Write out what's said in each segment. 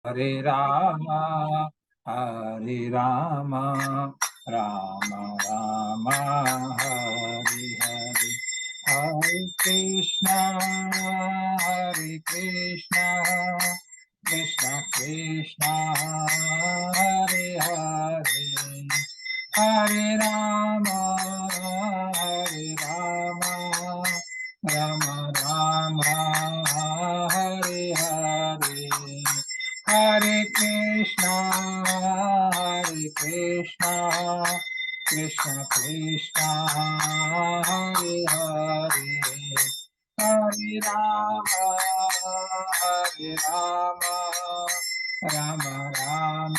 हरे राम हरे राम राम राम हरे हरे हरे कृष्णा कृष्ण कृष्ण हरे हरे हरे राम राम राम हरे हरे हरे कृष्णा कृष्ण कृष्ण हरे हरे हरे राम राम राम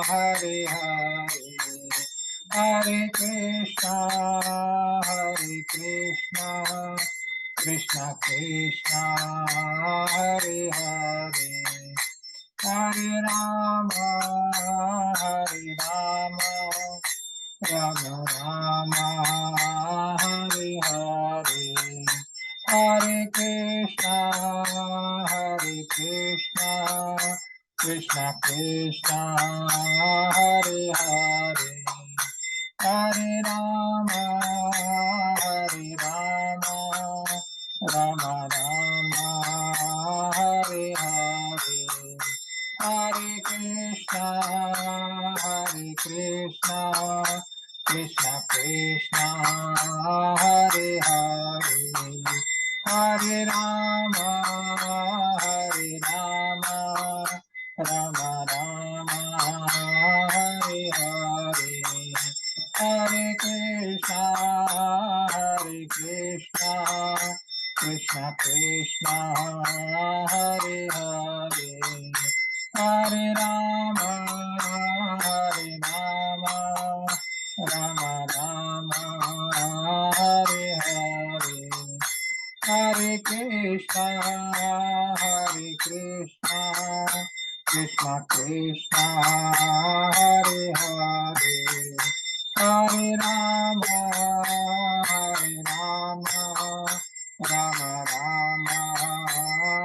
हरे हरे हरे कृष्णा कृष्ण कृष्ण हरे हरे हरे राम राम राम हरे हरे हरे कृष्णा कृष्ण कृष्ण हरे हरे हरे राम राम राम हरे हरे हरे कृष्णा कृष्ण कृष्ण हरे हरे हरे राम राम राम हरे हरे हरे कृष्णा कृष्ण कृष्ण हरे हरे हरे राम राम राम हरे हरे हरे कृष्णा कृष्ण कृष्ण हरे हरे हरे राम राम राम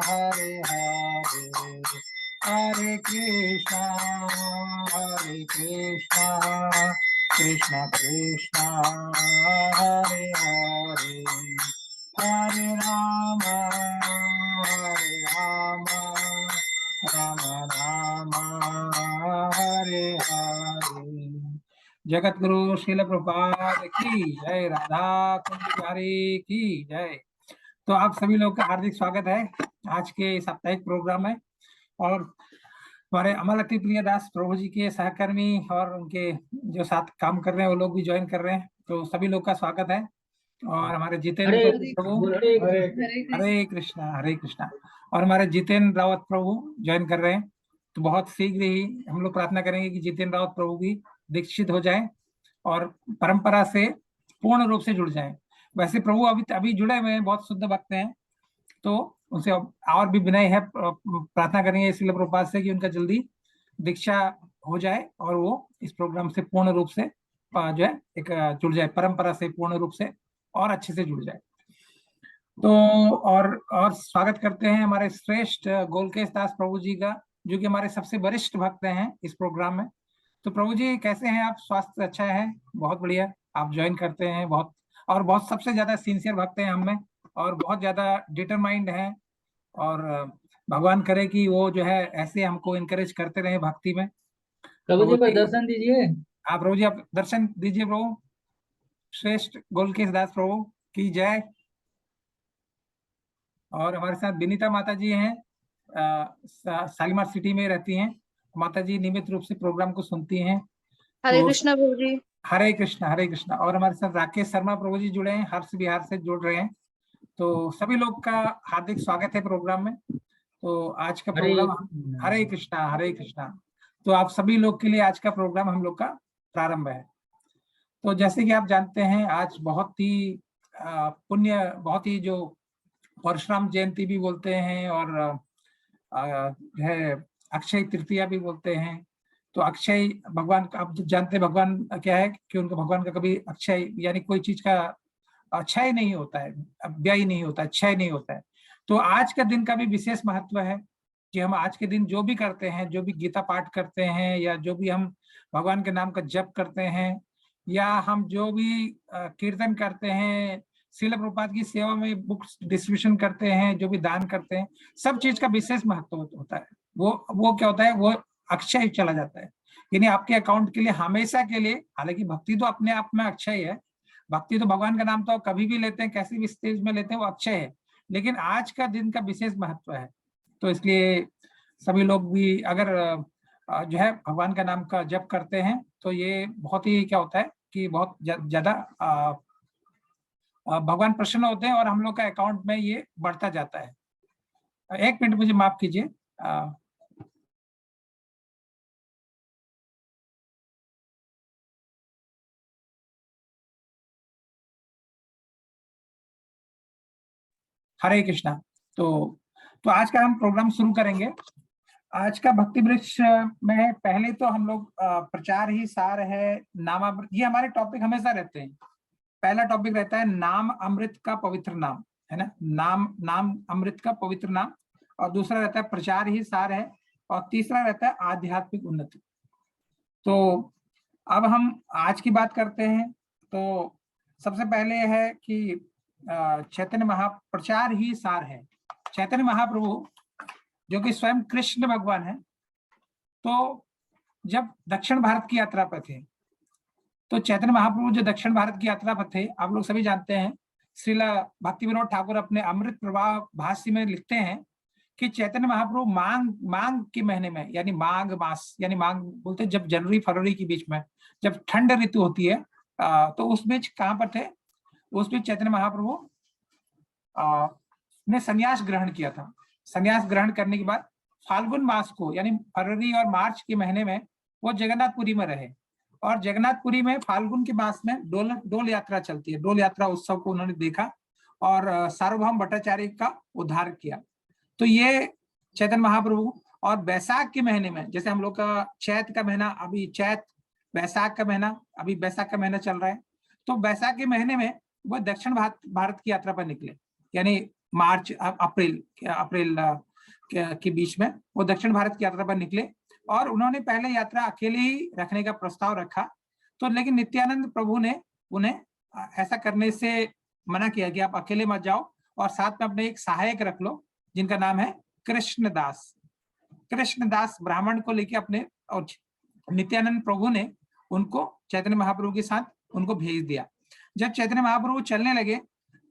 हरे हरे हरे कृष्णा कृष्ण कृष्ण हरे हरे हरे राम राम राम हरे हरे। जगत गुरु श्रील प्रभुपाद की जय। राधा कुंज बिहारी की जय। तो आप सभी लोग का हार्दिक स्वागत है आज के साप्ताहिक प्रोग्राम में। और हमारे अमरलखी प्रिय दास प्रभु जी के सहकर्मी और उनके जो साथ काम कर रहे हैं वो लोग भी ज्वाइन कर रहे हैं, तो सभी लोग का स्वागत है। और हमारे जितेंद्र प्रभु हरे कृष्णा और हमारे जितेंद्र रावत प्रभु ज्वाइन कर रहे हैं। तो बहुत शीघ्र ही हम लोग प्रार्थना करेंगे कि जितेंद्र रावत प्रभु भी दीक्षित हो जाए और परंपरा से पूर्ण रूप से जुड़ जाए। वैसे प्रभु अभी अभी जुड़े हुए हैं, बहुत शुद्ध भक्त हैं, तो उनसे और भी विनय है, प्रार्थना करेंगे इसलिए प्रभुपाद से कि उनका जल्दी दीक्षा हो जाए और वो इस प्रोग्राम से पूर्ण रूप से जो है एक जुड़ जाए, परंपरा से पूर्ण रूप से और अच्छे से जुड़ जाए। तो और स्वागत करते हैं हमारे श्रेष्ठ गोलकेश दास प्रभु जी का, जो कि हमारे सबसे वरिष्ठ भक्त हैं इस प्रोग्राम में। तो प्रभु जी कैसे हैं आप? स्वास्थ्य अच्छा है? बहुत बढ़िया, आप ज्वाइन करते हैं बहुत, और बहुत सबसे ज्यादा सिंसियर भक्त हैं हम में और बहुत ज्यादा डिटरमाइंड हैं। और भगवान करे कि वो जो है ऐसे हमको इनकरेज करते रहे भक्ति में। प्रभु जी प्रभु को जी, दर्शन दीजिए। हाँ प्रभु जी आप दर्शन दीजिए प्रभु। श्रेष्ठ गोलकेश दास प्रभु की जय। और हमारे साथ विनीता माता जी हैं, शालीमार सिटी में रहती हैं। माता जी नियमित रूप से प्रोग्राम को सुनती हैं। हरे तो कृष्णा प्रभु जी। हरे कृष्णा हरे कृष्णा। और हमारे साथ राकेश शर्मा प्रभु जी जुड़े हैं, हर्ष बिहार से जुड़ रहे हैं। तो सभी लोग का हार्दिक स्वागत है प्रोग्राम में। तो आज का हरे प्रोग्राम हरे कृष्णा हरे कृष्णा। तो आप सभी लोग के लिए आज का प्रोग्राम हम लोग का प्रारंभ है। तो जैसे कि आप जानते हैं आज बहुत ही पुण्य, बहुत ही जो परशुराम जयंती भी बोलते हैं और जो है अक्षय तृतीया भी बोलते हैं। तो अक्षय भगवान का, आप जानते हैं भगवान क्या है कि उनका, भगवान का कभी अक्षय यानी कोई चीज का क्षय नहीं होता है, व्यय नहीं होता है, क्षय नहीं होता है। तो आज का दिन का भी विशेष महत्व है कि हम आज के दिन जो भी करते हैं, जो भी गीता पाठ करते हैं, या जो भी हम भगवान के नाम का जप करते हैं, या हम जो भी कीर्तन करते हैं, श्रील प्रभुपाद की सेवा में बुक्स डिस्ट्रीब्यूशन करते हैं, जो भी दान करते हैं, सब चीज का विशेष महत्व होता है। वो क्या होता है, वो अक्षय चला जाता है, यानी आपके अकाउंट के लिए हमेशा के लिए। हालांकि भक्ति तो अपने आप में अक्षय है, भक्ति तो भगवान का नाम तो कभी भी लेते हैं, कैसी भी स्टेज में लेते हैं, वो अक्षय है, लेकिन आज का दिन का विशेष महत्व है। तो इसलिए सभी लोग भी अगर जो है भगवान का नाम का जप करते हैं, तो ये बहुत ही क्या होता है कि बहुत ज्यादा भगवान प्रसन्न होते हैं, और हम लोग का अकाउंट में ये बढ़ता जाता है। एक मिनट मुझे माफ कीजिए। हरे कृष्णा। तो आज का हम प्रोग्राम शुरू करेंगे। आज का भक्ति वृक्ष में पहले तो हम लोग प्रचार ही सार है, नामामृत, ये हमारे टॉपिक हमेशा रहते हैं। पहला टॉपिक रहता है नाम अमृत का पवित्र नाम, है ना, नाम अमृत का पवित्र नाम। और दूसरा रहता है प्रचार ही सार है, और तीसरा रहता है आध्यात्मिक उन्नति। तो अब हम आज की बात करते हैं। तो सबसे पहले है कि चैतन्य महाप्रचार ही सार है। चैतन्य महाप्रभु जो कि स्वयं कृष्ण भगवान है, तो जब दक्षिण भारत की यात्रा पर थे, तो चैतन्य महाप्रभु जो दक्षिण भारत की यात्रा पर थे, आप लोग सभी जानते हैं, श्रीला भक्ति विनोद ठाकुर अपने अमृत प्रवाह भाष्य में लिखते हैं कि चैतन्य महाप्रभु मांग के महीने में, यानी माघ मास, यानी माघ बोलते जब जनवरी फरवरी के बीच में, जब ठंड ऋतु होती है, तो उस बीच कहाँ पर थे, उस बीच चैतन्य महाप्रभु ने संन्यास ग्रहण किया था। संन्यास ग्रहण करने के बाद फाल्गुन मास को, यानी फरवरी और मार्च के महीने में, वो जगन्नाथपुरी में रहे। और जगन्नाथपुरी में फाल्गुन के मास में डोल यात्रा चलती है। डोल यात्रा उत्सव को उन्होंने देखा और सार्वभौम भट्टाचार्य का उद्धार किया। तो ये चैतन्य महाप्रभु। और बैसाख के महीने में, जैसे हम लोग का चैत का महीना, अभी चैत बैसाख का महीना, अभी बैसाख का महीना चल रहा है, तो बैसाख के महीने में वो दक्षिण भारत की यात्रा पर निकले, यानी मार्च अप्रैल के बीच में वो दक्षिण भारत की यात्रा पर निकले। और उन्होंने पहले यात्रा अकेले ही रखने का प्रस्ताव रखा, तो लेकिन नित्यानंद प्रभु ने उन्हें ऐसा करने से मना किया कि आप अकेले मत जाओ, और साथ में अपने एक सहायक रख लो, जिनका नाम है कृष्णदास। कृष्णदास ब्राह्मण को लेके अपने, और नित्यानंद प्रभु ने उनको चैतन्य महाप्रभु के साथ उनको भेज दिया। जब चैतन्य महाप्रभु चलने लगे,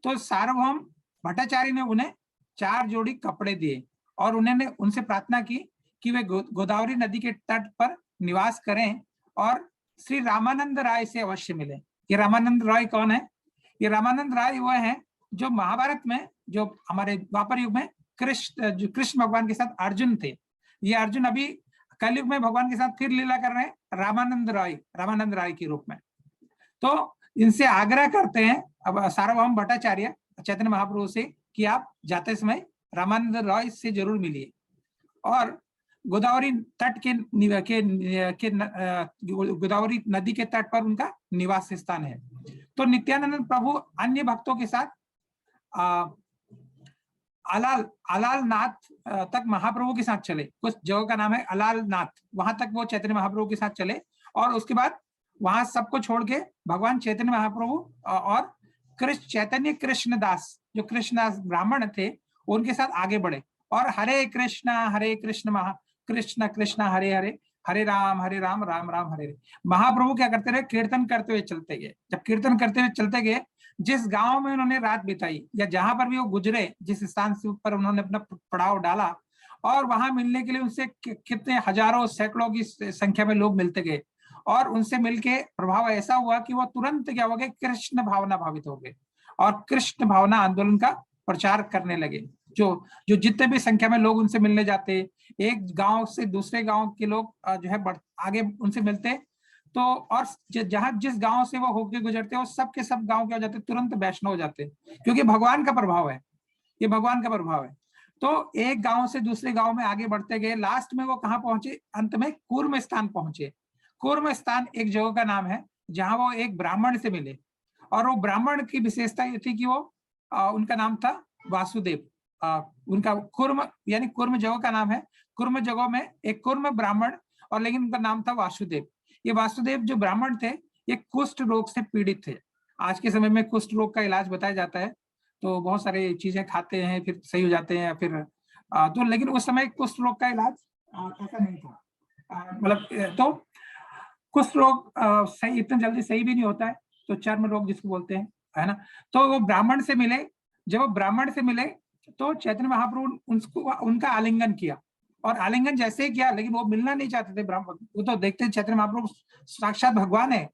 तो सार्वभौम भट्टाचार्य ने उन्हें 4 जोड़ी कपड़े दिए, और उन्होंने उनसे प्रार्थना की कि वे गोदावरी नदी के तट पर निवास करें और श्री रामानंद राय से अवश्य मिले। ये रामानंद राय कौन है? ये रामानंद राय वो है जो महाभारत में, जो हमारे द्वापर युग में कृष्ण भगवान के साथ अर्जुन थे। ये अर्जुन अभी कलयुग में भगवान के साथ फिर लीला कर रहे हैं, रामानंद राय के रूप में। तो इनसे आग्रह करते हैं अब सार्वभौम भट्टाचार्य चैतन्य महाप्रभु से कि आप जाते समय रामानंद राय से जरूर मिलिए। और गोदावरी तट के गोदावरी नदी के तट पर उनका निवास स्थान है। तो नित्यानंद प्रभु अन्य भक्तों के साथ अलाल नाथ तक महाप्रभु के साथ चले। कुछ जगह का नाम है अलाल नाथ, वहां तक वो चैतन्य महाप्रभु के साथ चले, और उसके बाद वहां सबको छोड़ के भगवान चैतन्य महाप्रभु और चैतन्य कृष्णदास, जो कृष्णदास ब्राह्मण थे, उनके साथ आगे बढ़े। और हरे कृष्ण कृष्ण कृष्ण हरे हरे, हरे राम राम राम हरे हरे। महाप्रभु क्या करते रहे? कीर्तन करते हुए चलते गए। जब कीर्तन करते हुए चलते गए, जिस गांव में उन्होंने रात बिताई, या जहां पर भी वो गुजरे, जिस स्थान से ऊपर उन्होंने अपना पड़ाव डाला, और वहां मिलने के लिए उनसे कितने हजारों सैकड़ों की संख्या में लोग मिलते गए, और उनसे मिलके प्रभाव ऐसा हुआ कि वो तुरंत क्या हो गए? कृष्ण भावना भावित हो गए, और कृष्ण भावना आंदोलन का प्रचार करने लगे। जो जितने भी संख्या में लोग उनसे मिलने जाते, एक गांव से दूसरे गांव के लोग जो है आगे उनसे मिलते, तो और जिस गांव से वो होके गुजरते, वो सब के सब गांव के हो जाते, तुरंत वैष्णव हो जाते, क्योंकि भगवान का प्रभाव है, ये भगवान का प्रभाव है। तो एक गांव से दूसरे गांव में आगे बढ़ते गए, लास्ट में वो कहाँ पहुंचे? अंत में कूर्म स्थान पहुंचे। कूर्म स्थान एक जगह का नाम है, जहां वो एक ब्राह्मण से मिले, और वो ब्राह्मण की विशेषता ये थी कि वो उनका नाम था वासुदेव, उनका कुर्म यानी कुर्म जगह का नाम है। कुर्म जगह में एक कुर्म ब्राह्मण, और लेकिन उनका नाम था वासुदेव। ये वासुदेव जो ब्राह्मण थे, ये कुष्ठ रोग से पीड़ित थे। आज के समय में कुष्ठ रोग का इलाज बताया जाता है, तो बहुत सारी चीजें खाते हैं फिर सही हो जाते हैं, फिर तो लेकिन उस समय कुष्ठ रोग का इलाज ऐसा नहीं था। मतलब तो कुष्ठ रोग सही इतना जल्दी सही भी नहीं होता है, तो चर्म रोग जिसको बोलते हैं, है ना। तो वो ब्राह्मण से मिले, जब वो ब्राह्मण से मिले तो चैतन्य महाप्रभु उनको उनका आलिंगन किया, और आलिंगन जैसे ही किया, लेकिन वो मिलना नहीं चाहते थे ब्राह्मण। वो तो देखते चैतन्य महाप्रभु साक्षात भगवान है,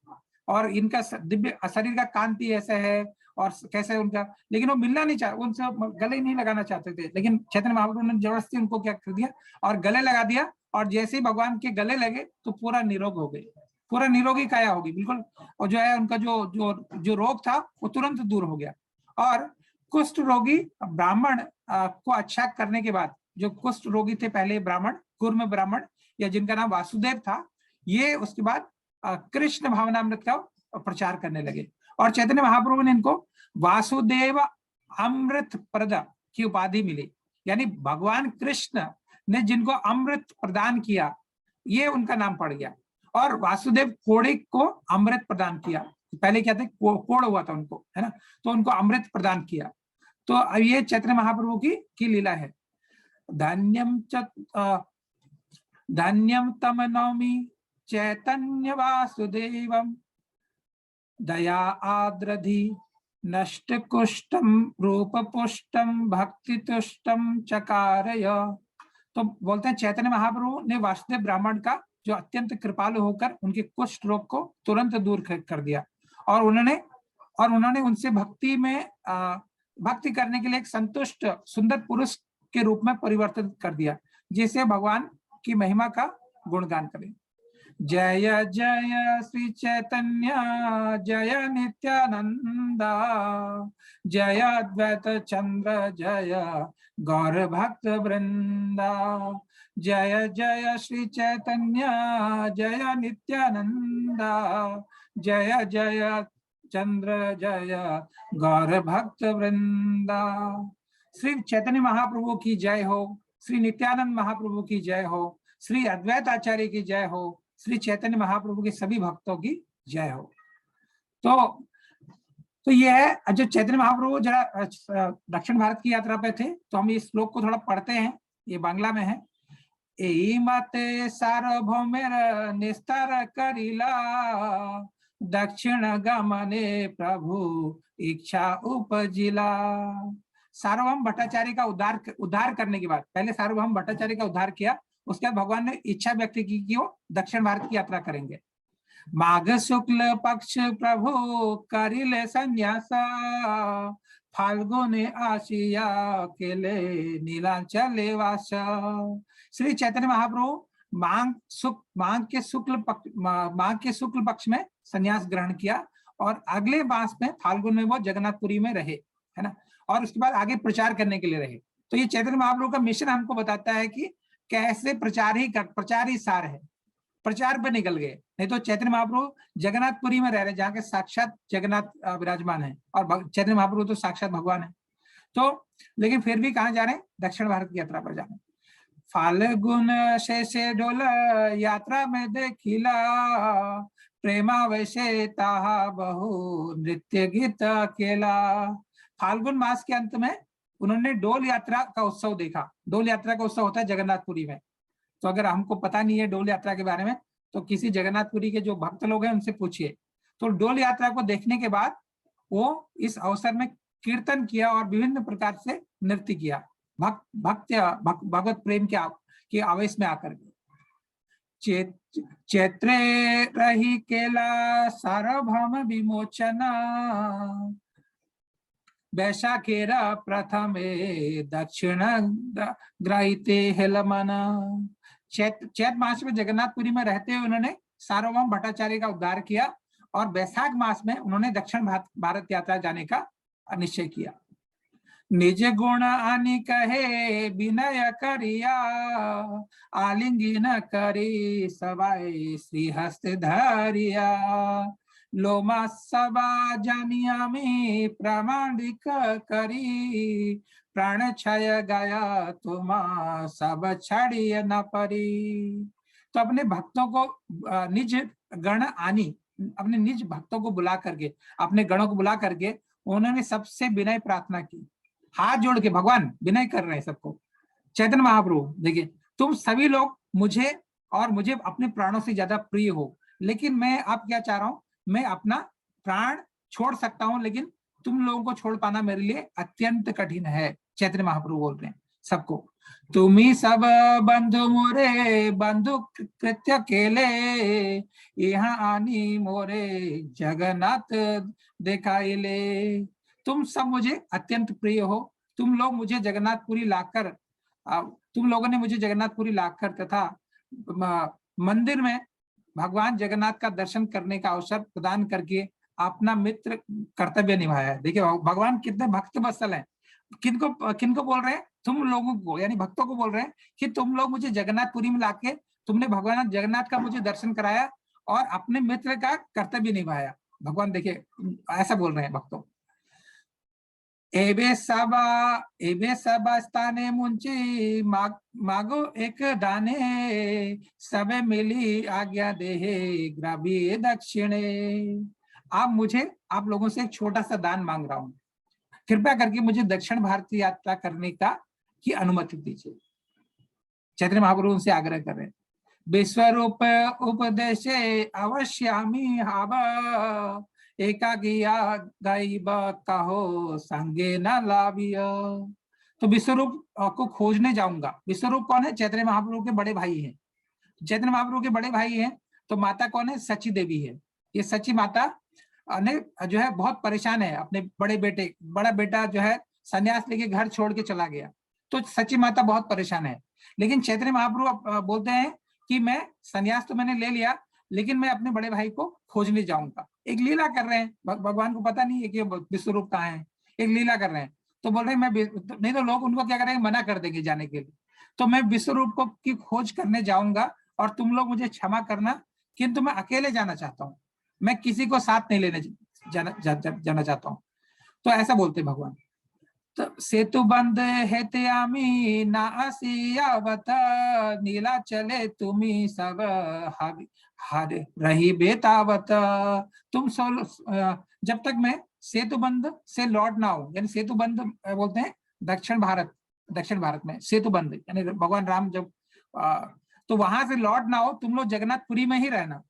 और इनका दिव्य शरीर का कांति ऐसा है, और कैसे उनका, लेकिन वो मिलना नहीं चाहते, उनसे गले नहीं लगाना चाहते थे। लेकिन चैतन्य महाप्रभु ने जबरदस्ती उनको क्या कर दिया, और गले लगा दिया, और जैसे ही भगवान के गले लगे तो पूरा निरोग हो गए, पूरा निरोगी काया होगी बिल्कुल। और जो है उनका जो जो जो रोग था वो तुरंत दूर हो गया। और कुष्ठ रोगी ब्राह्मण को अच्छा करने के बाद, जो कुष्ठ रोगी थे पहले ब्राह्मण, कुर्म ब्राह्मण, या जिनका नाम वासुदेव था, ये उसके बाद कृष्ण भावनामृत का प्रचार करने लगे। और चैतन्य महाप्रभु ने इनको वासुदेव अमृत प्रद की उपाधि मिली, यानी भगवान कृष्ण ने जिनको अमृत प्रदान किया, ये उनका नाम पड़ गया। और वासुदेव कोड़िक को अमृत प्रदान किया। पहले क्या थे, कोड़ हुआ था उनको, है ना, तो उनको अमृत प्रदान किया। तो अब ये चैतन्य महाप्रभु की लीला है। धन्यम तम नौमि चैतन्य वासुदेवम दया आद्रधि नष्ट कुष्टम रूप पुष्टम भक्ति तुष्टम चकारय। तो बोलते हैं चैतन्य महाप्रभु ने वासुदेव ब्राह्मण का जो अत्यंत कृपालु होकर उनके कुष्ठ रोग को तुरंत दूर कर दिया, और उन्होंने उनसे भक्ति में भक्ति करने के लिए एक संतुष्ट सुंदर पुरुष के रूप में परिवर्तित कर दिया, जिसे भगवान की महिमा का गुणगान करें। जय जय श्री चैतन्य जय नित्यानंदा, जय अद्वैत चंद्र जय गौर भक्त वृंदा। जय जय श्री चैतन्य जय नित्यानंदा, जय जय चंद्र जय गौर भक्त वृंदा। श्री चैतन्य महाप्रभु की जय हो, श्री नित्यानंद महाप्रभु की जय हो, श्री अद्वैत आचार्य की जय हो, श्री चैतन्य महाप्रभु के सभी भक्तों की जय हो। तो ये है जो चैतन्य महाप्रभु जरा दक्षिण भारत की यात्रा पे थे, तो हम इस श्लोक को थोड़ा पढ़ते हैं, ये बांग्ला में है। एई मते सार्वभौमेर निस्तार करिला, दक्षिण गमने प्रभु इच्छा उपजिला। सार्वभौम भट्टाचार्य का उद्धार करने के बाद, पहले सार्वभौम भट्टाचार्य का उद्धार किया, उसके बाद भगवान ने इच्छा व्यक्त की कि वो दक्षिण भारत की यात्रा करेंगे। माघ शुक्ल पक्ष प्रभु करिले संन्यासा, फाल्गुने आशिया केले नीलांचले वासा। श्री चैतन्य महाप्रभु माघ के शुक्ल पक्ष में संन्यास ग्रहण किया, और अगले मास में फाल्गुन में वो जगन्नाथपुरी में रहे, है ना, और उसके बाद आगे प्रचार करने के लिए रहे। तो ये चैतन्य महाप्रभु का मिशन हमको बताता है कि कैसे प्रचार ही सार है, प्रचार पे निकल गए। नहीं तो चैतन्य महाप्रभु जगन्नाथपुरी में रह रहे, जहाँ के साक्षात जगन्नाथ विराजमान है, और चैतन्य महाप्रभु तो साक्षात भगवान है। तो लेकिन फिर भी कहाँ जा रहे हैं, दक्षिण भारत की यात्रा पर जा रहे हैं। फाल्गुन शेषे डोल यात्रा में देखिला, प्रेमा वैसे ताहा बहु नृत्य गीत अकेला। फाल्गुन मास के अंत में उन्होंने डोल यात्रा का उत्सव देखा। डोल यात्रा का उत्सव होता है जगन्नाथपुरी में। तो अगर हमको पता नहीं है डोल यात्रा के बारे में, तो किसी जगन्नाथपुरी के जो भक्त लोग हैं उनसे पूछिए। तो डोल यात्रा को देखने के बाद वो इस अवसर में कीर्तन किया और विभिन्न प्रकार से नृत्य किया, भगवत प्रेम के आवेश में आकर के। चैत्रे रही केला सार्वभौम विमोचना, वैशाखेरा प्रथमे दक्षिण ग्रहिते हेलमना। चैत मास में जगन्नाथपुरी में रहते हुए उन्होंने सार्वभौम भट्टाचार्य का उद्धार किया, और वैशाख मास में उन्होंने दक्षिण भारत यात्रा जाने का निश्चय किया। निज गुण आनि कहे विनय करिया, आलिंगी न करी सवाई श्री हस्त धरिया। लोमा सबा जानियामी प्रामाणिक करी, प्राण छाय गया तुमा सब छाड़िए न परी। तो अपने भक्तों को निज गण आनी, अपने निज भक्तों को बुला करके, अपने गणों को बुला करके उन्होंने सबसे विनय प्रार्थना की, हाथ जोड़ के भगवान विनय कर रहे हैं सबको। चैतन्य महाप्रभु देखिए, तुम सभी लोग मुझे और मुझे अपने प्राणों से ज्यादा प्रिय हो, लेकिन मैं अब क्या चाह रहा हूं, मैं अपना प्राण छोड़ सकता हूं, लेकिन तुम लोगों को छोड़ पाना मेरे लिए अत्यंत कठिन है। चैतन्य महाप्रभु बोल रहे हैं सबको, तुम्ही सब बंधु मोरे बंधु कृत्य केले, यहाँ आनी मोरे जगन्नाथ दिखाइले। तुम सब मुझे अत्यंत प्रिय हो, तुम लोग मुझे जगन्नाथपुरी लाकर, तुम लोगों ने मुझे जगन्नाथपुरी लाकर तथा मंदिर में भगवान जगन्नाथ का दर्शन करने का अवसर प्रदान करके अपना मित्र कर्तव्य निभाया है। देखिए भगवान कितने भक्त वत्सल हैं। किनको किनको बोल रहे हैं, तुम लोगों को, यानी भक्तों को बोल रहे हैं कि तुम लोग मुझे जगन्नाथपुरी में लाके तुमने भगवान जगन्नाथ का मुझे दर्शन कराया और अपने मित्र का कर्तव्य निभाया। भगवान देखिए ऐसा बोल रहे हैं भक्तों। एबे सबा स्थाने मुंची मागो एक दाने, सबे मिली आज्ञा देहे ग्राभी दक्षिणे। आप मुझे, आप लोगों से एक छोटा सा दान मांग रहा हूं, कृपया करके मुझे दक्षिण भारत की यात्रा करने की अनुमति दीजिए। चैतन्य महाप्रभु उनसे आग्रह कर रहे हैं। विश्वरूप उपदेश अवश्यामी हाव, एकाकिया गाइब कहो संगे न लाविय। तो विश्वरूप को खोजने जाऊंगा। विश्वरूप कौन है? चैतन्य महाप्रभु के बड़े भाई हैं। चैतन्य महाप्रभु के बड़े भाई हैं, तो माता कौन है? सची देवी है। ये सची माता ने जो है बहुत परेशान है, अपने बड़ा बेटा जो है संन्यास लेके घर छोड़ के चला गया, तो सची माता बहुत परेशान है। लेकिन चैतन्य महाप्रभु बोलते हैं कि मैं संन्यास तो मैंने ले लिया, लेकिन मैं अपने बड़े भाई को खोजने जाऊंगा। एक लीला कर रहे हैं, भगवान को पता नहीं है कि विश्वरूप कहाँ है, एक लीला कर रहे हैं। तो बोल रहे हैं मैं, नहीं तो लोग उनको क्या करेंगे, मना कर देंगे जाने के लिए। तो मैं विश्वरूप को की खोज करने जाऊंगा और तुम लोग मुझे क्षमा करना, किंतु मैं अकेले जाना चाहता हूँ, मैं किसी को साथ नहीं लेने जाना चाहता हूँ। तो ऐसा बोलते भगवान। तो सेतु बंद हेते आमी नासी आवत, नीला चले तुम्ही सब हर रही बेतावत। तुम जब तक मैं सेतु बंद से लौट ना हो, यानी सेतु बंद बोलते हैं दक्षिण भारत में सेतु बंद, यानी भगवान राम जब तो वहां से लौट ना हो, तुम लोग जगन्नाथपुरी में ही रहना।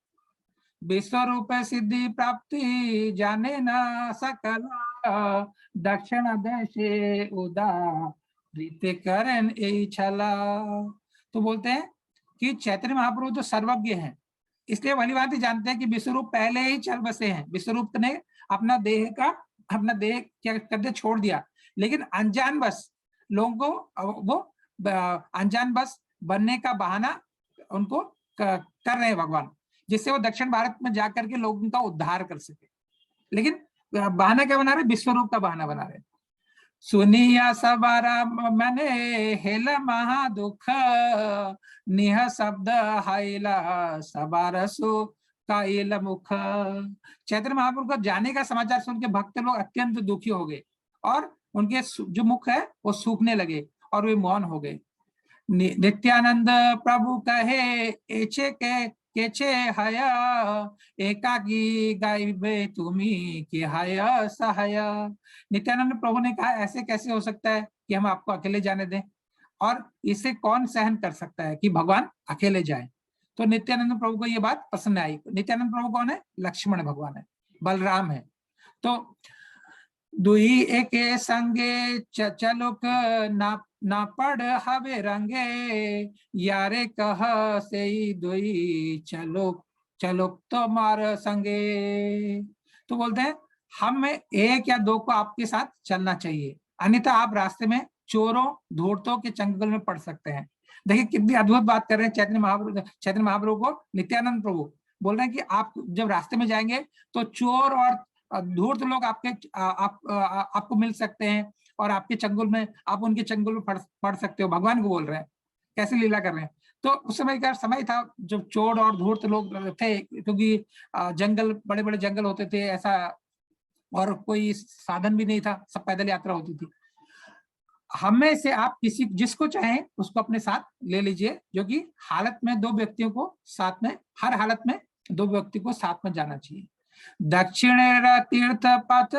विश्व रूप सिद्धि प्राप्ति जाने न सकला, दक्षिण देशे उदारित करन ए छला। तो बोलते हैं कि चैतन्य महाप्रभु तो सर्वज्ञ हैं, इसलिए भली भांति जानते हैं कि विश्वरूप पहले ही चल बसे हैं। विश्वरूप ने अपना देह क्या करते छोड़ दिया, लेकिन अनजान बस लोगों को वो अनजान बस बनने का बहाना उनको कर रहे हैं भगवान, जिससे वो दक्षिण भारत में जाकर के लोगों का उद्धार कर सके। लेकिन बहाना क्या बना रहे? विश्वरूप का बहाना बना रहे। सुनिया सबारा मैंने हेला महा दुख, निह शब्द हाइला सबारसु काइल मुख। चैतन्य महाप्रभु को जाने का समाचार सुन के भक्त लोग अत्यंत दुखी हो गए और उनके जो मुख है वो सूखने लगे और वे मौन हो गए। नित्यानंद प्रभु कहे एचे के केचे हया, एकाकी गाइबे तुम्ही कि हया सहाया। नित्यानंद प्रभु ने कहा ऐसे कैसे हो सकता है कि हम आपको अकेले जाने दें, और इसे कौन सहन कर सकता है कि भगवान अकेले जाए। तो नित्यानंद प्रभु को ये बात पसंद आई। नित्यानंद प्रभु कौन है? लक्ष्मण भगवान है, बलराम है। तो दुई एक संगे चलोक ना पड़ हवे रंगे, यारे कह से दुई चलो तो मार संगे। तो बोलते हैं हम में एक या दो को आपके साथ चलना चाहिए, अन्यथा आप रास्ते में चोरों धूर्तों के चंगुल में पड़ सकते हैं। देखिए कितनी अद्भुत बात कर रहे हैं चैतन्य महाप्रभु को नित्यानंद प्रभु बोल रहे हैं कि आप जब रास्ते में जाएंगे तो चोर और धूर्त लोग आपको मिल सकते हैं और आपके चंगुल में, आप उनके चंगुल में पड़ सकते हो। भगवान को बोल रहे हैं, कैसे लीला कर रहे हैं। तो उस समय का समय था जब चोर और धूर्त लोग थे, क्योंकि जंगल, बड़े बड़े जंगल होते थे ऐसा, और कोई साधन भी नहीं था, सब पैदल यात्रा होती थी। हमें से आप किसी जिसको चाहें उसको अपने साथ ले लीजिए, जो कि हालत में 2 व्यक्तियों को साथ में, हर हालत में 2 व्यक्ति को साथ में जाना चाहिए। दक्षिण तीर्थ पथ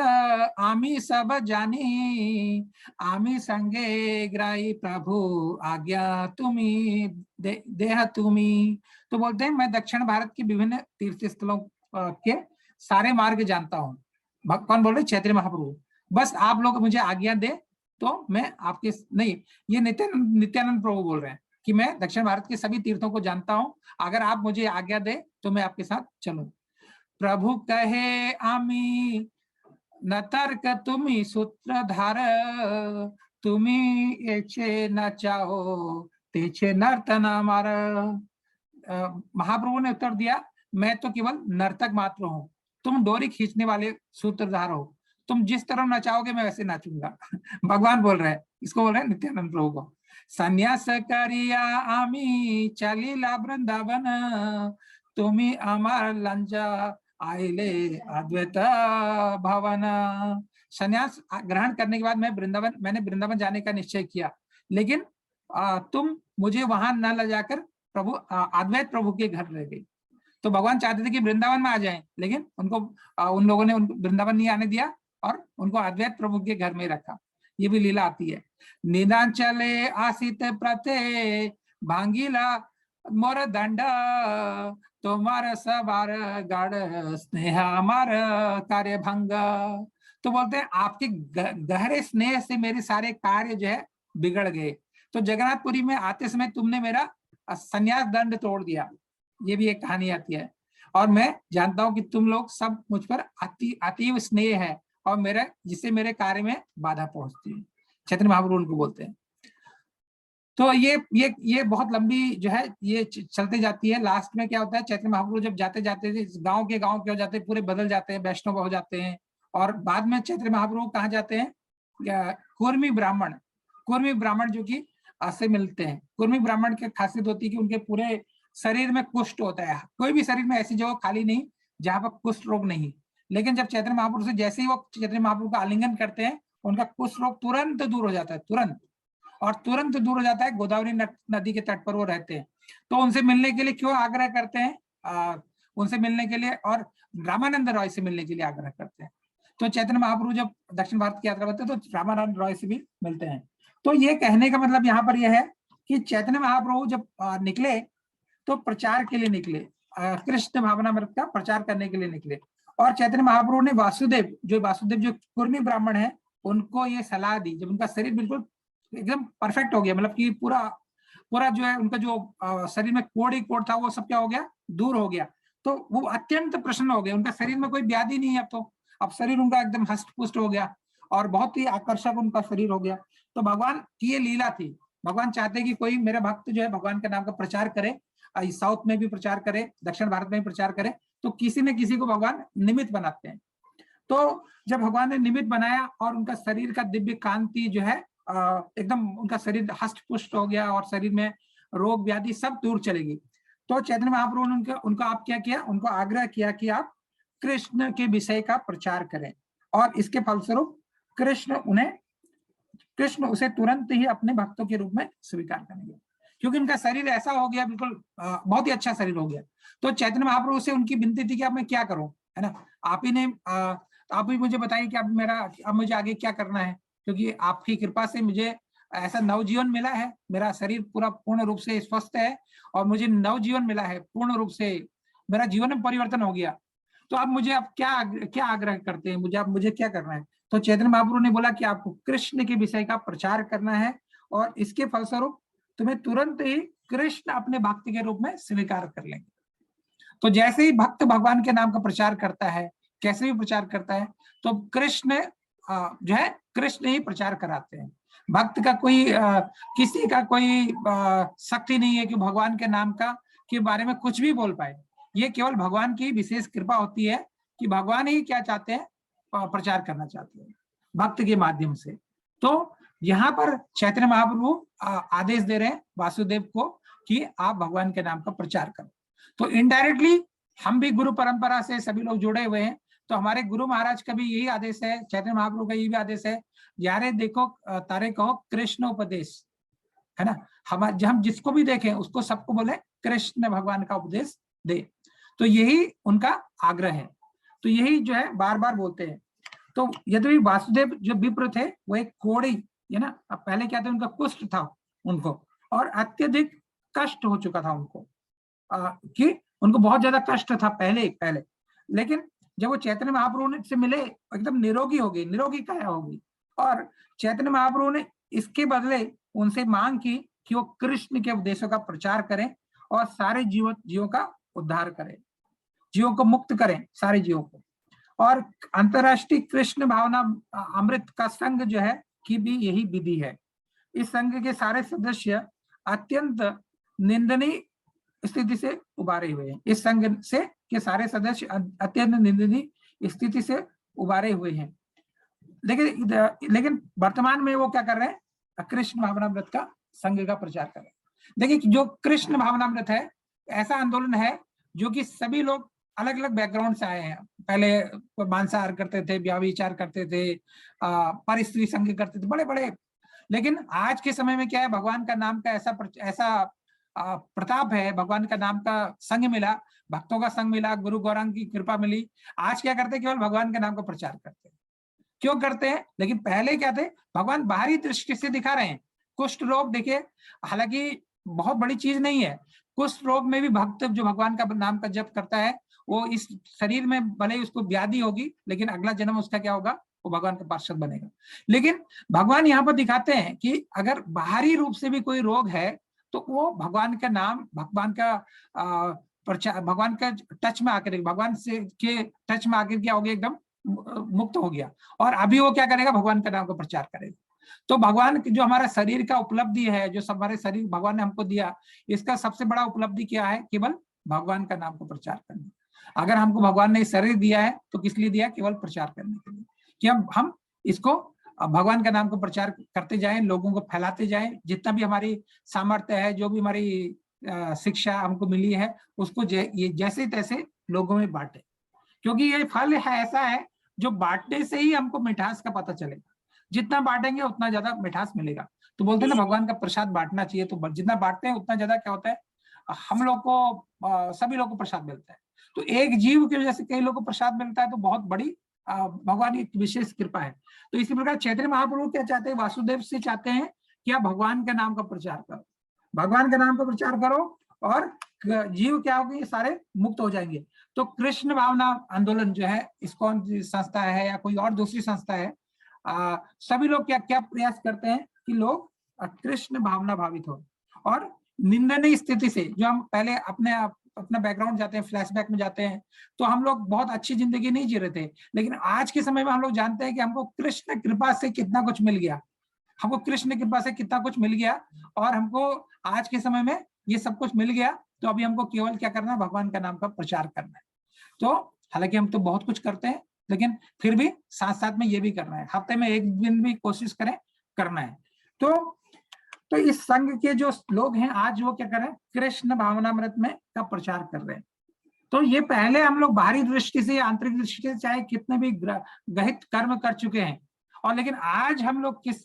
आमी सब जानी, आमी संगे ग्राही प्रभु आज्ञा तुम्ही देह तुम्ही। तो बोलते हैं मैं दक्षिण भारत के विभिन्न तीर्थ स्थलों के सारे मार्ग जानता हूँ। कौन बोल रहे? चैतन्य महाप्रभु। बस आप लोग मुझे आज्ञा दे तो मैं आपके, नहीं, ये नित्यानंद प्रभु बोल रहे हैं कि मैं दक्षिण भारत के सभी तीर्थों को जानता हूं, अगर आप मुझे आज्ञा दे तो मैं आपके साथ चलूं। प्रभु कहे आमी न तर्क तुम्ही सूत्रधार, तुम्ही एचे न चाहो तेचे नर्तन मार। महाप्रभु ने उत्तर दिया, मैं तो केवल नर्तक मात्र हूं, तुम डोरी खींचने वाले सूत्रधार हो, तुम जिस तरह नचाओगे मैं वैसे नाचूंगा। भगवान बोल रहे हैं, इसको बोल रहे हैं नित्यानंद प्रभु को। संन्यास करिया आमी चलीला वृंदावन, तुम्ही अमर लंजा आइले अद्वैत भवन। संन्यास ग्रहण करने के बाद मैंने वृंदावन जाने का निश्चय किया, लेकिन तुम मुझे वहां न ले जाकर प्रभु अद्वैत प्रभु के घर ले गई। तो भगवान चाहते थे कि वृंदावन में आ जाएं, लेकिन उनको उन लोगों ने उनको वृंदावन नहीं आने दिया और उनको अद्वैत प्रभु के घर में रखा। ये भी लीला आती है। नीलांचले आसित प्रते भांगीला मोर दंड, तुम्हार सवार गाढ़ स्नेह अमर कार्य भंग। तो बोलते हैं आपके गहरे स्नेह से मेरे सारे कार्य जो है बिगड़ गए। तो जगन्नाथपुरी में आते समय तुमने मेरा संन्यास दंड तोड़ दिया। ये भी एक कहानी आती है। और मैं जानता हूं कि तुम लोग सब मुझ पर अतीव स्नेह है और मेरा, जिससे मेरे कार्य में बाधा पहुंचती है। चैतन्य महाप्रभु उनको बोलते हैं। तो ये बहुत लंबी जो है ये चलते जाती है। लास्ट में क्या होता है, चैतन्य महाप्रभु जब जाते जाते गांव के हो जाते हैं, पूरे बदल जाते हैं, वैष्णव हो जाते हैं। और बाद में चैतन्य महाप्रभु कहाँ जाते हैं? कुर्मी ब्राह्मण जो कि से मिलते हैं। कुर्मी ब्राह्मण की खासियत होती है कि उनके पूरे शरीर में कुष्ठ होता है। कोई भी शरीर में ऐसी जगह खाली नहीं जहां पर कुष्ठ रोग नहीं। लेकिन जब चैतन्य महाप्रभु से जैसे ही वो चैतन्य महाप्रभु का आलिंगन करते हैं, उनका कुष्ठ रोग तुरंत दूर हो जाता है, तुरंत दूर हो जाता है। गोदावरी नदी के तट पर वो रहते हैं। तो उनसे मिलने के लिए क्यों आग्रह करते हैं? उनसे मिलने के लिए और रामानंद रॉय से मिलने के लिए आग्रह करते हैं। तो चैतन्य महाप्रभु जब दक्षिण भारत की यात्रा करते हैं तो रामानंद रॉय से भी मिलते हैं। तो ये कहने का मतलब यहाँ पर यह है कि चैतन्य महाप्रभु जब निकले तो प्रचार के लिए निकले, कृष्ण भावनामृत का प्रचार करने के लिए निकले। और चैतन्य महाप्रभु ने वासुदेव जो कुर्मी ब्राह्मण है, उनको ये सलाह दी। जब उनका शरीर बिल्कुल एकदम परफेक्ट हो गया, मतलब कि पूरा जो है उनका जो शरीर में कोड़ था वो सब क्या हो गया, दूर हो गया। तो वो अत्यंत प्रसन्न हो गए। उनका शरीर में कोई व्याधि नहीं है। अब शरीर उनका एकदम हष्ट पुष्ट हो गया और बहुत ही आकर्षक उनका शरीर हो गया। तो भगवान की ये लीला थी। भगवान चाहते कि कोई मेरा भक्त जो है भगवान के नाम का प्रचार करे, साउथ में भी प्रचार करे, दक्षिण भारत में भी प्रचार करे। तो किसी न किसी को भगवान निमित्त बनाते हैं। तो जब भगवान ने निमित्त बनाया और उनका शरीर का दिव्य कांति जो है एकदम, उनका शरीर हष्ट पुष्ट हो गया और शरीर में रोग व्याधि सब दूर चलेगी। तो चैतन्य महाप्रभु ने उनको आप क्या किया, उनको आग्रह किया कि आप कृष्ण के विषय का प्रचार करें। और इसके फलस्वरूप कृष्ण उसे तुरंत ही अपने भक्तों के रूप में स्वीकार करेंगे, क्योंकि उनका शरीर ऐसा हो गया, बिल्कुल बहुत ही अच्छा शरीर हो गया। तो चैतन्य महाप्रभु से उनकी विनती थी कि अब मैं क्या करूं, है ना, आप ही मुझे बताइए कि अब मुझे आगे क्या करना है, क्योंकि आपकी कृपा से मुझे ऐसा नवजीवन मिला है। मेरा शरीर पूरा पूर्ण रूप से स्वस्थ है और मुझे नवजीवन मिला है, पूर्ण रूप से मेरा जीवन में परिवर्तन हो गया। तो अब मुझे क्या आग्रह करते हैं, मुझे क्या करना है? तो चैतन्य महाप्रभु ने बोला कि आपको कृष्ण के विषय का प्रचार करना है और इसके फलस्वरूप तुम्हें तुरंत ही कृष्ण अपने भक्त के रूप में स्वीकार कर लेंगे। तो जैसे ही भक्त भगवान के नाम का प्रचार करता है, कैसे भी प्रचार करता है, तो कृष्ण जो है कृष्ण ही प्रचार कराते हैं। भक्त का किसी का कोई शक्ति नहीं है कि भगवान के नाम के बारे में कुछ भी बोल पाए। ये केवल भगवान की विशेष कृपा होती है कि भगवान ही क्या चाहते हैं, प्रचार करना चाहते हैं भक्त के माध्यम से। तो यहाँ पर चैतन्य महाप्रभु आदेश दे रहे हैं वासुदेव को कि आप भगवान के नाम का प्रचार करो। तो इनडायरेक्टली हम भी गुरु परंपरा से सभी लोग जुड़े हुए हैं, तो हमारे गुरु महाराज का भी यही आदेश है, चैतन्य महाप्रभु का यही भी आदेश है, यारे देखो तारे कहो कृष्ण उपदेश, है ना। हम जिसको भी देखें उसको सबको बोले कृष्ण भगवान का उपदेश दे, तो यही उनका आग्रह है। तो यही जो है बार बार बोलते हैं। तो यद्यपि वासुदेव जो विप्र थे वो एक कोड़ी, है ना, अब पहले क्या था, उनका कुष्ठ था उनको, और अत्यधिक कष्ट हो चुका था उनको, कि उनको बहुत ज्यादा कष्ट था पहले। लेकिन जब वो चैतन्य महाप्रभु से मिले एकदम निरोगी हो गई, निरोगी काया हो गई, और चैतन्य महाप्रभु ने इसके बदले उनसे मांग की कि वो कृष्ण के उपदेशों का प्रचार करें और सारे जीवों का उद्धार करें, जीवों को मुक्त करें, सारे जीवों को। और अंतरराष्ट्रीय कृष्ण भावना अमृत का संघ जो है की भी यही विधि है। इस संघ के सारे सदस्य अत्यंत निंदनीय स्थिति से उबारे हुए हैं। इस संघ से के सारे सदस्य अत्यंत निंदनीय स्थिति से उबारे हुए हैं। लेकिन वर्तमान में वो क्या कर रहे हैं, कृष्ण भावनामृत का संघ का प्रचार कर रहे हैं। देखिए, जो कृष्ण भावनामृत है ऐसा आंदोलन है जो कि सभी लोग अलग अलग बैकग्राउंड से आए हैं। पहले मांसाहार करते थे, ब्याह विचार करते थे, पर स्त्री संघ करते थे, बड़े बड़े। लेकिन आज के समय में क्या है, भगवान का नाम का ऐसा प्रताप है, भगवान का नाम का संघ मिला, भक्तों का संघ मिला, गुरु गौरांग की कृपा मिली। आज क्या करते हैं, केवल भगवान के नाम का प्रचार करते हैं। क्यों करते हैं? लेकिन पहले क्या थे, भगवान बाहरी दृष्टि से दिखा रहे हैं। कुष्ठ रोग देखिए, हालांकि बहुत बड़ी चीज नहीं है, कुष्ठ रोग में भी भक्त जो भगवान का नाम का जप करता है, वो इस शरीर में भले ही उसको व्याधि होगी, लेकिन अगला जन्म उसका क्या होगा, वो भगवान का पार्षद बनेगा। लेकिन भगवान यहाँ पर दिखाते हैं कि अगर बाहरी रूप से भी कोई रोग है तो वो भगवान का नाम, भगवान का प्रचार, भगवान का टच में आकर, भगवान से के टच में आकर क्या हो गया, एकदम मुक्त हो गया। और अभी वो क्या करेगा, भगवान का नाम का प्रचार करेगा। तो भगवान जो हमारा शरीर का उपलब्धि है, जो हमारे शरीर भगवान ने हमको दिया, इसका सबसे बड़ा उपलब्धि क्या है, केवल भगवान का नाम को प्रचार करना। अगर हमको भगवान ने शरीर दिया है तो किस लिए दिया, केवल प्रचार करने के लिए, कि हम इसको भगवान का नाम को प्रचार करते जाएं, लोगों को फैलाते जाएं। जितना भी हमारी सामर्थ्य है, जो भी हमारी शिक्षा हमको मिली है, उसको ये जैसे तैसे लोगों में बांटे, क्योंकि ये फल है ऐसा है जो बांटने से ही हमको मिठास का पता चलेगा। जितना बांटेंगे उतना ज्यादा मिठास मिलेगा। तो बोलते हैं ना, भगवान का प्रसाद बांटना चाहिए। तो जितना बांटते हैं उतना ज्यादा क्या होता है, हम लोग को, सभी लोग को प्रसाद मिलता है। तो एक जीव की वजह से कई लोगों को प्रसाद मिलता है, तो बहुत बड़ी भगवान की विशेष कृपा है। तो इसी प्रकार चैतन्य महाप्रभु क्या चाहते हैं, वासुदेव से चाहते हैं कि आप भगवान के नाम का प्रचार करो, भगवान के नाम का प्रचार करो, और जीव क्या होगी, सारे मुक्त हो जाएंगे। तो कृष्ण भावना आंदोलन जो है, इस्कॉन संस्था है या कोई और दूसरी संस्था है, सभी लोग क्या क्या प्रयास करते हैं कि लोग कृष्ण भावना भावित हो। और निंदनीय स्थिति से, जो हम पहले अपना बैकग्राउंड जाते हैं, फ्लैशबैक में जाते हैं, तो हम लोग बहुत अच्छी जिंदगी नहीं जी रहे थे। लेकिन आज के समय में हम लोग जानते हैं कि हमको कृष्ण कृपा से कितना कुछ मिल गया, हमको कृष्ण कृपा से कितना कुछ मिल गया, और हमको आज के समय में ये सब कुछ मिल गया। तो अभी हमको केवल क्या करना है, भगवान का नाम का प्रचार करना है। तो हालांकि हम तो बहुत कुछ करते हैं, लेकिन फिर भी साथ साथ में ये भी करना है, हफ्ते में एक दिन भी कोशिश करें करना है। तो इस संघ के जो लोग हैं आज, वो क्या कर रहे हैं, कृष्ण भावनामृत में का प्रचार कर रहे हैं। तो ये पहले हम लोग बाहरी दृष्टि से, आंतरिक दृष्टि से चाहे कितने भी गहित कर्म कर चुके हैं, और लेकिन आज हम लोग किस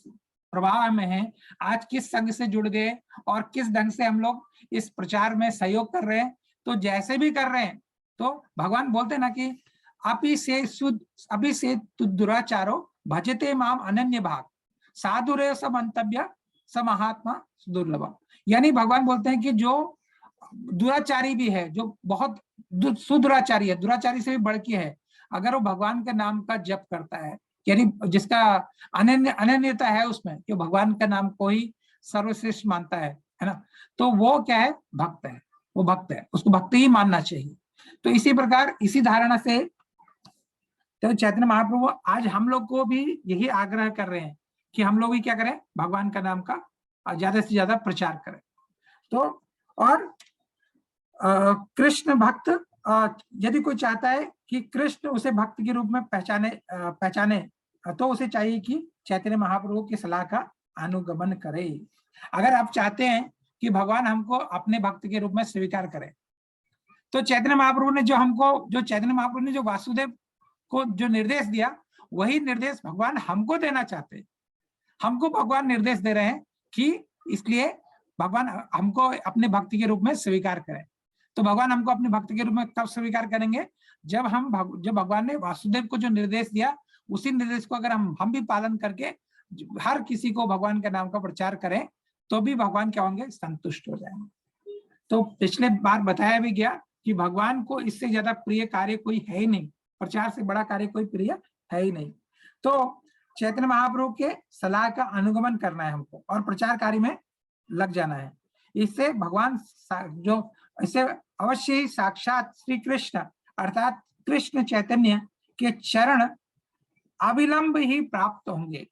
प्रभाव में हैं, आज किस संघ से जुड़ गए, और किस ढंग से हम लोग इस प्रचार में सहयोग कर रहे हैं। तो जैसे भी कर रहे हैं, तो भगवान बोलते हैं ना कि अभी से दुराचारो भजते माम अनन्य भाग, साधुरे सब मंतव्य स महात्मा दुर्लभ। यानी भगवान बोलते हैं कि जो दुराचारी भी है, जो बहुत सुदुराचारी है, दुराचारी से भी बढ़ के है, अगर वो भगवान के नाम का जप करता है, यानी जिसका अनन्यता है उसमें, कि भगवान का नाम को ही सर्वश्रेष्ठ मानता है ना, तो वो क्या है, भक्त है, वो भक्त है, उसको भक्त ही मानना चाहिए। तो इसी प्रकार, इसी धारणा से तो चैतन्य महाप्रभु आज हम लोग को भी यही आग्रह कर रहे हैं कि हम लोग भी क्या करें, भगवान का नाम का ज्यादा से ज्यादा प्रचार करें। तो और कृष्ण भक्त, यदि कोई चाहता है कि कृष्ण उसे भक्त के रूप में पहचाने, तो उसे चाहिए कि चैतन्य महाप्रभु की सलाह का अनुगमन करे। अगर आप चाहते हैं कि भगवान हमको अपने भक्त के रूप में स्वीकार करें। तो चैतन्य महाप्रभु ने जो वासुदेव को जो निर्देश दिया, वही निर्देश भगवान हमको देना चाहते हैं। हमको भगवान निर्देश दे रहे हैं कि इसलिए भगवान हमको अपने भक्ति के रूप में स्वीकार करें। तो भगवान हमको अपने भक्ति के रूप में कब स्वीकार करेंगे? जब भगवान ने वासुदेव को जो निर्देश दिया, उसी निर्देश को अगर हम भी पालन करके हर किसी को भगवान के नाम का प्रचार करें, तो भी भगवान क्या होंगे? संतुष्ट हो जाएंगे। तो पिछले बार बताया भी गया कि भगवान को इससे ज्यादा प्रिय कार्य कोई है ही नहीं, प्रचार से बड़ा कार्य कोई प्रिय है ही नहीं। तो चैतन्य महाप्रभु के सलाह का अनुगमन करना है हमको और प्रचार कार्य में लग जाना है। इससे भगवान इससे अवश्य ही साक्षात श्री कृष्ण अर्थात कृष्ण चैतन्य के चरण अविलंब ही प्राप्त होंगे।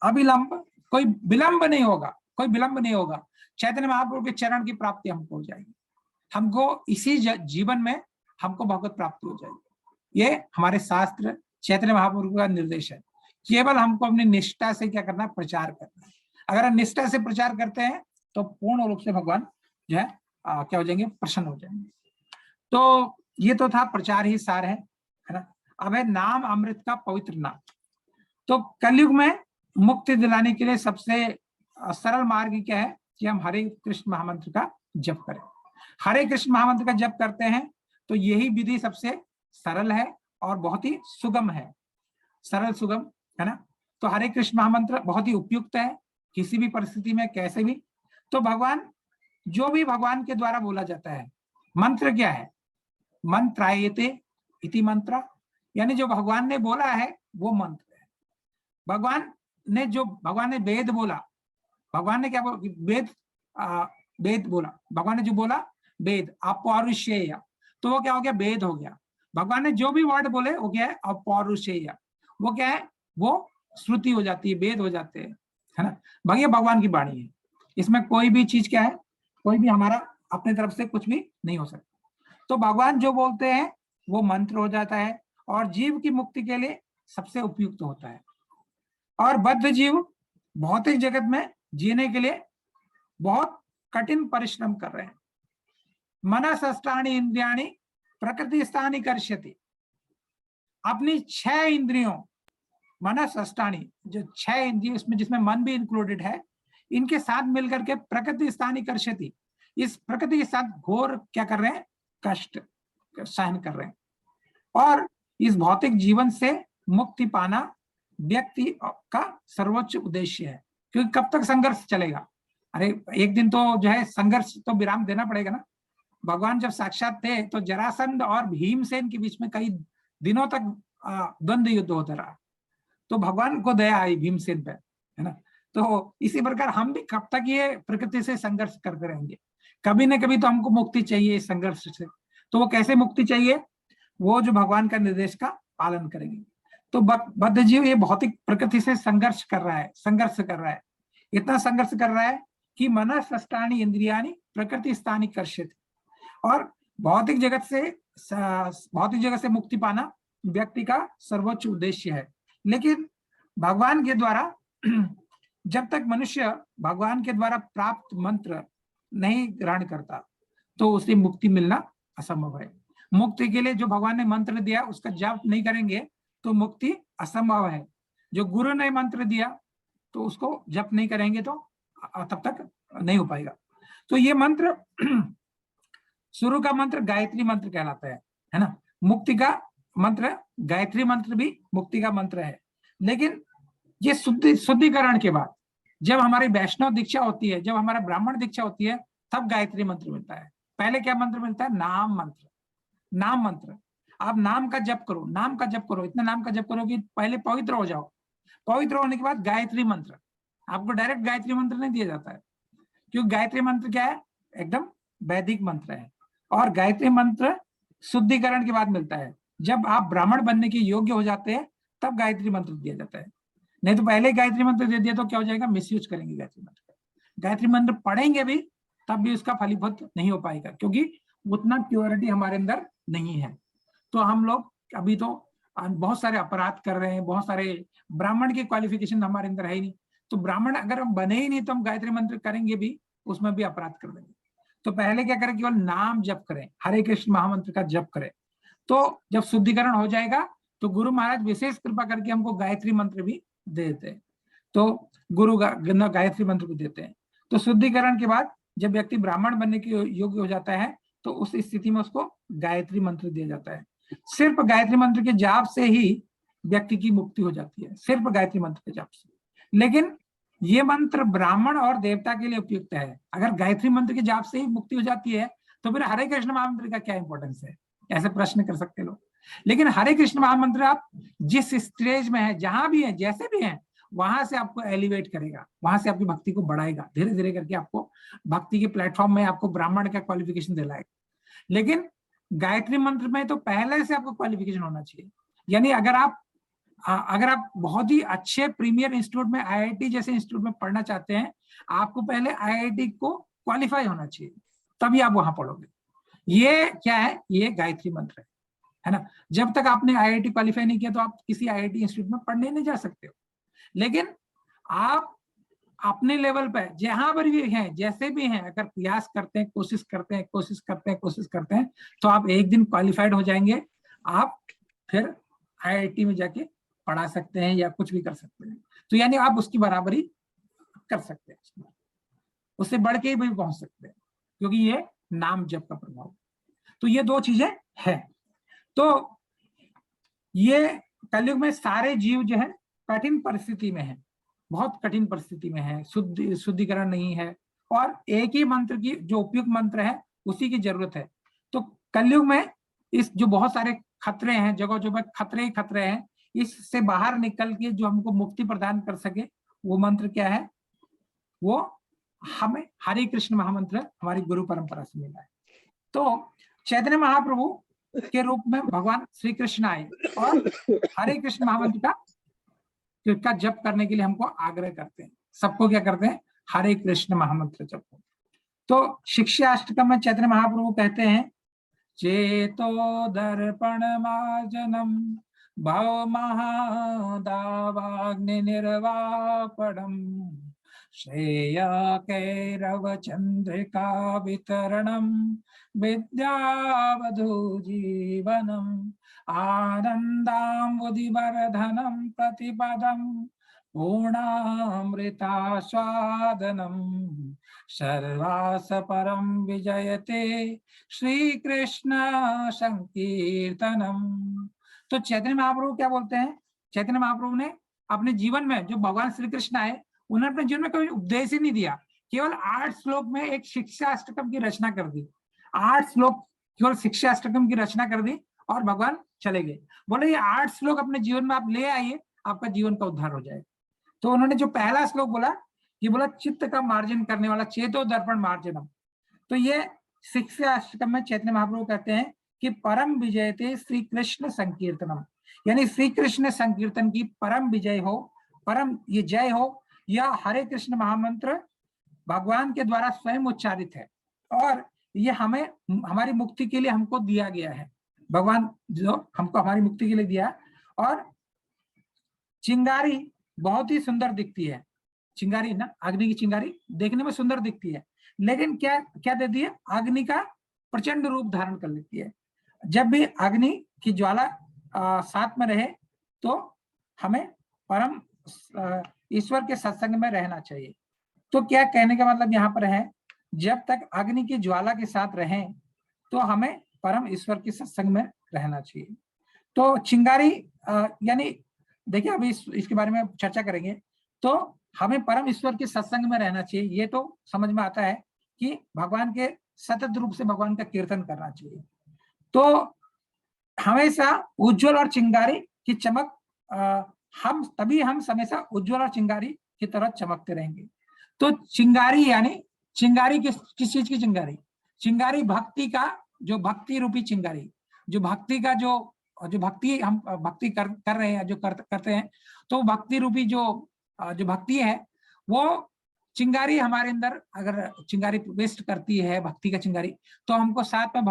अविलंब, कोई विलंब नहीं होगा। चैतन्य महाप्रभु के चरण की प्राप्ति हमको हो जाएगी। हमको इसी जीवन में हमको भगवत प्राप्ति हो जाएगी। ये हमारे शास्त्र चैतन्य महाप्रभु का निर्देश है। केवल हमको अपनी निष्ठा से क्या करना? प्रचार करना है। अगर हम निष्ठा से प्रचार करते हैं तो पूर्ण रूप से भगवान जो है क्या हो जाएंगे? प्रसन्न हो जाएंगे। तो ये तो था प्रचार ही सार है ना। अब है नाम अमृत का पवित्र नाम। तो कलयुग में मुक्ति दिलाने के लिए सबसे सरल मार्ग क्या है कि हम हरे कृष्ण महामंत्र का जप करें। हरे कृष्ण महामंत्र का जप करते हैं तो यही विधि सबसे सरल है और बहुत ही सुगम है, सरल सुगम है ना। तो हरे कृष्ण महामंत्र बहुत ही उपयुक्त है किसी भी परिस्थिति में, कैसे भी। तो भगवान जो भी भगवान के द्वारा बोला जाता है, मंत्र क्या है? मंत्रायते इति मंत्र, यानी जो भगवान ने बोला है वो मंत्र है। भगवान ने वेद बोला, भगवान ने क्या बोला? वेद बोला। भगवान ने जो बोला वेद, अपौरुषेय, तो वो क्या हो गया? वेद हो गया। भगवान ने जो भी वर्ड बोले वो क्या है? अपौरुषेय। वो क्या है? वो श्रुति हो जाती है, वेद हो जाते हैं, है ना। भैया भगवान की वाणी है, इसमें कोई भी चीज क्या है? कोई भी हमारा अपने तरफ से कुछ भी नहीं हो सकता। तो भगवान जो बोलते हैं वो मंत्र हो जाता है और जीव की मुक्ति के लिए सबसे उपयुक्त होता है। और बद्ध जीव भौतिक जगत में जीने के लिए बहुत कठिन परिश्रम कर रहे हैं। मनसष्टानि इंद्रियाणि प्रकृति स्थानी कर्ष्यति। अपनी 6 इंद्रियों, मनसष्टानि जो 6 इंद्रिय, इसमें जिसमें मन भी इंक्लूडेड है, इनके साथ मिलकर के प्रकृति स्थानी कर्ष्यति, इस प्रकृति के साथ घोर क्या कर रहे हैं? कष्ट सहन कर रहे हैं। और इस भौतिक जीवन से मुक्ति पाना व्यक्ति का सर्वोच्च उद्देश्य है। क्योंकि कब तक संघर्ष चलेगा? अरे एक दिन तो जो है संघर्ष तो विराम देना पड़ेगा ना। भगवान जब साक्षात थे तो जरासंध और भीमसेन के बीच में कई दिनों तक द्वंद्व युद्ध होता रहा, तो भगवान को दया आई भीमसेन पे, है ना। तो इसी प्रकार हम भी कब तक ये प्रकृति से संघर्ष करते रहेंगे? कभी न कभी तो हमको मुक्ति चाहिए इस संघर्ष से। तो वो कैसे मुक्ति चाहिए? वो जो भगवान का निर्देश का पालन करेंगे। तो बद्ध जीव ये भौतिक प्रकृति से संघर्ष कर रहा है, इतना संघर्ष कर रहा है कि मनसष्टानि इंद्रियाणि प्रकृति स्थानी कर्षित। और भौतिक जगत से मुक्ति पाना व्यक्ति का सर्वोच्च उद्देश्य है। लेकिन भगवान के द्वारा जब तक मनुष्य भगवान के द्वारा प्राप्त मंत्र नहीं ग्रहण करता तो उसे मुक्ति मिलना असंभव है। मुक्ति के लिए जो भगवान ने मंत्र दिया उसका जाप नहीं करेंगे तो मुक्ति असंभव है। जो गुरु ने मंत्र दिया तो उसको जप नहीं करेंगे तो तब तक नहीं हो पाएगा। तो ये मंत्र शुरू का मंत्र गायत्री मंत्र कहलाता है ना। मुक्ति का मंत्र गायत्री मंत्र भी मुक्ति का मंत्र है। लेकिन ये शुद्धिकरण के बाद जब हमारी वैष्णव दीक्षा होती है, जब हमारा ब्राह्मण दीक्षा होती है, तब गायत्री मंत्र मिलता है। पहले क्या मंत्र मिलता है? नाम मंत्र। आप नाम का जप करो, इतना नाम का जप करो कि पहले पवित्र हो जाओ। पवित्र होने के बाद गायत्री मंत्र, आपको डायरेक्ट गायत्री मंत्र नहीं दिया जाता है, क्योंकि गायत्री मंत्र क्या है? एकदम वैदिक मंत्र है। और गायत्री मंत्र शुद्धिकरण के बाद मिलता है। जब आप ब्राह्मण बनने के योग्य हो जाते हैं तब गायत्री मंत्र दिया जाता है। नहीं तो पहले गायत्री मंत्र दे दिया तो क्या हो जाएगा? मिसयूज करेंगे गायत्री मंत्र। गायत्री मंत्र पढ़ेंगे भी तब भी उसका फलीभूत नहीं हो पाएगा, क्योंकि उतना प्योरिटी हमारे अंदर नहीं है। तो हम लोग अभी तो बहुत सारे अपराध कर रहे हैं, बहुत सारे ब्राह्मण की क्वालिफिकेशन हमारे अंदर है ही नहीं। तो ब्राह्मण अगर हम बने ही नहीं तो हम गायत्री मंत्र करेंगे भी उसमें भी अपराध कर देंगे। तो पहले क्या करें, केवल नाम जप करें, हरे कृष्ण महामंत्र का जप करें। तो जब शुद्धिकरण हो जाएगा तो गुरु महाराज विशेष कृपा करके हमको गायत्री मंत्र भी दे देते हैं। तो गुरु गायत्री मंत्र भी देते हैं। तो शुद्धिकरण के बाद जब व्यक्ति ब्राह्मण बनने के योग्य हो जाता है तो उस स्थिति में उसको गायत्री मंत्र दिया जाता है। सिर्फ गायत्री मंत्र के जाप से ही व्यक्ति की मुक्ति हो जाती है, सिर्फ गायत्री मंत्र के जाप से। लेकिन ये मंत्र ब्राह्मण और देवता के लिए उपयुक्त है। अगर गायत्री मंत्र के जाप से ही मुक्ति हो जाती है तो फिर हरे कृष्ण महामंत्र का क्या इंपॉर्टेंस है, ऐसे प्रश्न कर सकते लोग। लेकिन हरे कृष्ण महामंत्र आप जिस स्टेज में है, जहां भी है, जैसे भी है, वहां से आपको एलिवेट करेगा, वहां से आपकी भक्ति को बढ़ाएगा, धीरे धीरे करके आपको भक्ति के प्लेटफॉर्म में आपको ब्राह्मण का क्वालिफिकेशन दिलाएगा। लेकिन गायत्री मंत्र में तो पहले से आपको क्वालिफिकेशन होना चाहिए। यानी अगर आप बहुत ही अच्छे प्रीमियर इंस्टीट्यूट में, आईआईटी जैसे इंस्टीट्यूट में पढ़ना चाहते हैं, आपको पहले आईआईटी को क्वालिफाई होना चाहिए, तभी आप वहां पढ़ोगे। ये क्या है, ये गायत्री मंत्र है ना। जब तक आपने आईआईटी क्वालिफाई नहीं किया तो आप किसी आईआईटी इंस्टीट्यूट में पढ़ने नहीं जा सकते हो। लेकिन आप अपने लेवल पे जहां पर भी हैं, जैसे भी हैं, अगर प्रयास करते हैं, कोशिश करते हैं तो आप एक दिन क्वालिफाइड हो जाएंगे। आप फिर आईआईटी में जाके पढ़ा सकते हैं या कुछ भी कर सकते हैं। तो यानी आप उसकी बराबरी कर सकते हैं, उससे बढ़ के भी पहुंच सकते हैं, क्योंकि ये नाम जप का प्रभाव। तो ये दो चीजें हैं। तो ये कलयुग में सारे जीव जो है कठिन परिस्थिति में है, बहुत कठिन परिस्थिति में है, शुद्धिकरण नहीं है, और एक ही मंत्र की जो उपयुक्त मंत्र है उसी की जरूरत है। तो कलयुग में इस जो बहुत सारे खतरे हैं, जगह जगह खतरे ही खतरे हैं, इससे बाहर निकल के जो हमको मुक्ति प्रदान कर सके वो मंत्र क्या है, वो हमें हरे कृष्ण महामंत्र हमारी गुरु परंपरा से मिला है। तो चैतन्य महाप्रभु के रूप में भगवान श्री कृष्ण आए और हरे कृष्ण महामंत्र का जप करने के लिए हमको आग्रह करते हैं। सबको क्या करते हैं, हरे कृष्ण महामंत्र जप। तो शिक्षाष्टकम में चैतन्य महाप्रभु कहते हैं, चेतो दर्पण मार्जनम भव महादावाग्नि निर्वापणम श्रेय कैरव चंद्रिका वितरणम विद्यावधू जीवनम आनंदाम्बुधिवर्धनम प्रतिपदम पूर्णामृतास्वादनम सर्वास परम विजयते श्री कृष्ण संकीर्तनम। तो चैतन्य महाप्रभु क्या बोलते हैं, चैतन्य महाप्रभु ने अपने जीवन में, जो भगवान श्री कृष्ण आए, उन्होंने अपने जीवन में कोई उपदेश ही नहीं दिया, केवल 8 श्लोक में एक शिक्षाष्टकम की रचना कर दी। 8 श्लोक केवल शिक्षाष्टकम की रचना कर दी और भगवान चले गए। बोले ये 8 श्लोक अपने जीवन में आप ले आइए, आपका जीवन का उद्धार हो जाएगा। तो उन्होंने जो पहला श्लोक बोला, ये बोला चित्त का मार्जन करने वाला, चेतो दर्पण मार्जनम। तो ये शिक्षाष्टकम में चैतन्य महाप्रभु कहते हैं कि परम विजयते श्री कृष्ण संकीर्तनम, यानी श्री कृष्ण संकीर्तन की परम विजय हो, परम ये जय हो। यह हरे कृष्ण महामंत्र भगवान के द्वारा स्वयं उच्चारित है और ये हमें हमारी मुक्ति के लिए हमको दिया गया है। भगवान जो हमको हमारी मुक्ति के लिए दिया। और चिंगारी बहुत ही सुंदर दिखती है, चिंगारी ना, अग्नि की चिंगारी देखने में सुंदर दिखती है, लेकिन क्या क्या देती है, अग्नि का प्रचंड रूप धारण कर लेती है। जब भी अग्नि की ज्वाला साथ में रहे तो हमें परम ईश्वर के सत्संग में रहना चाहिए। तो क्या कहने का मतलब यहाँ पर है, जब तक अग्नि की ज्वाला के साथ रहें तो हमें परम ईश्वर के सत्संग में रहना चाहिए। तो चिंगारी यानी देखिए अभी इसके बारे में चर्चा करेंगे। तो हमें परम ईश्वर के सत्संग में रहना चाहिए, ये तो समझ में आता है कि भगवान के सतत रूप से भगवान का कीर्तन करना चाहिए। तो हमेशा उज्जवल और चिंगारी की चमक, हम हमेशा उज्जवल और चिंगारी की तरह चमकते रहेंगे। तो चिंगारी यानी चिंगारी किस चीज की चिंगारी, चिंगारी भक्ति का, जो भक्ति रूपी चिंगारी, जो भक्ति का जो भक्ति हम भक्ति कर रहे हैं, जो करते हैं, तो भक्ति रूपी जो भक्ति है वो चिंगारी हमारे अंदर अगर चिंगारी प्रवेश करती है, भक्ति का चिंगारी, तो हमको साथ में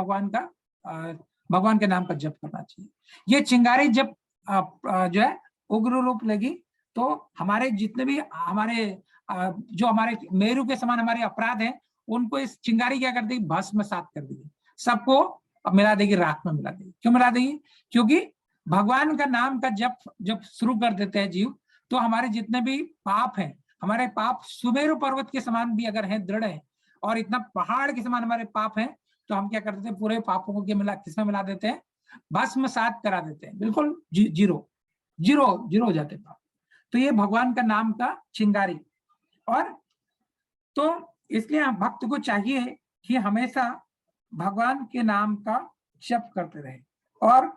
भगवान के नाम का जप करना चाहिए। ये चिंगारी जब जो है उग्र रूप लेगी तो हमारे जितने भी हमारे जो हमारे मेरू के समान हमारे अपराध हैं उनको इस चिंगारी क्या कर देगी, भस्म सात कर देगी, सबको मिला देगी, राख में मिला देगी। क्यों मिला देगी? क्योंकि भगवान का नाम का जब शुरू कर देते हैं जीव, तो हमारे जितने भी पाप हैं, हमारे पाप सुमेरु पर्वत के समान भी अगर हैं, दृढ़ है, और इतना पहाड़ के समान हमारे पाप हैं, तो हम क्या करते हैं, पूरे पापों को किसमें मिला देते हैं, भस्म सात करा देते हैं, बिल्कुल जीरो जीरो जीरो हो जाते पाप। तो ये भगवान का नाम का चिंगारी। और तो इसलिए हम भक्त को चाहिए कि हमेशा भगवान के नाम का जप करते रहे। और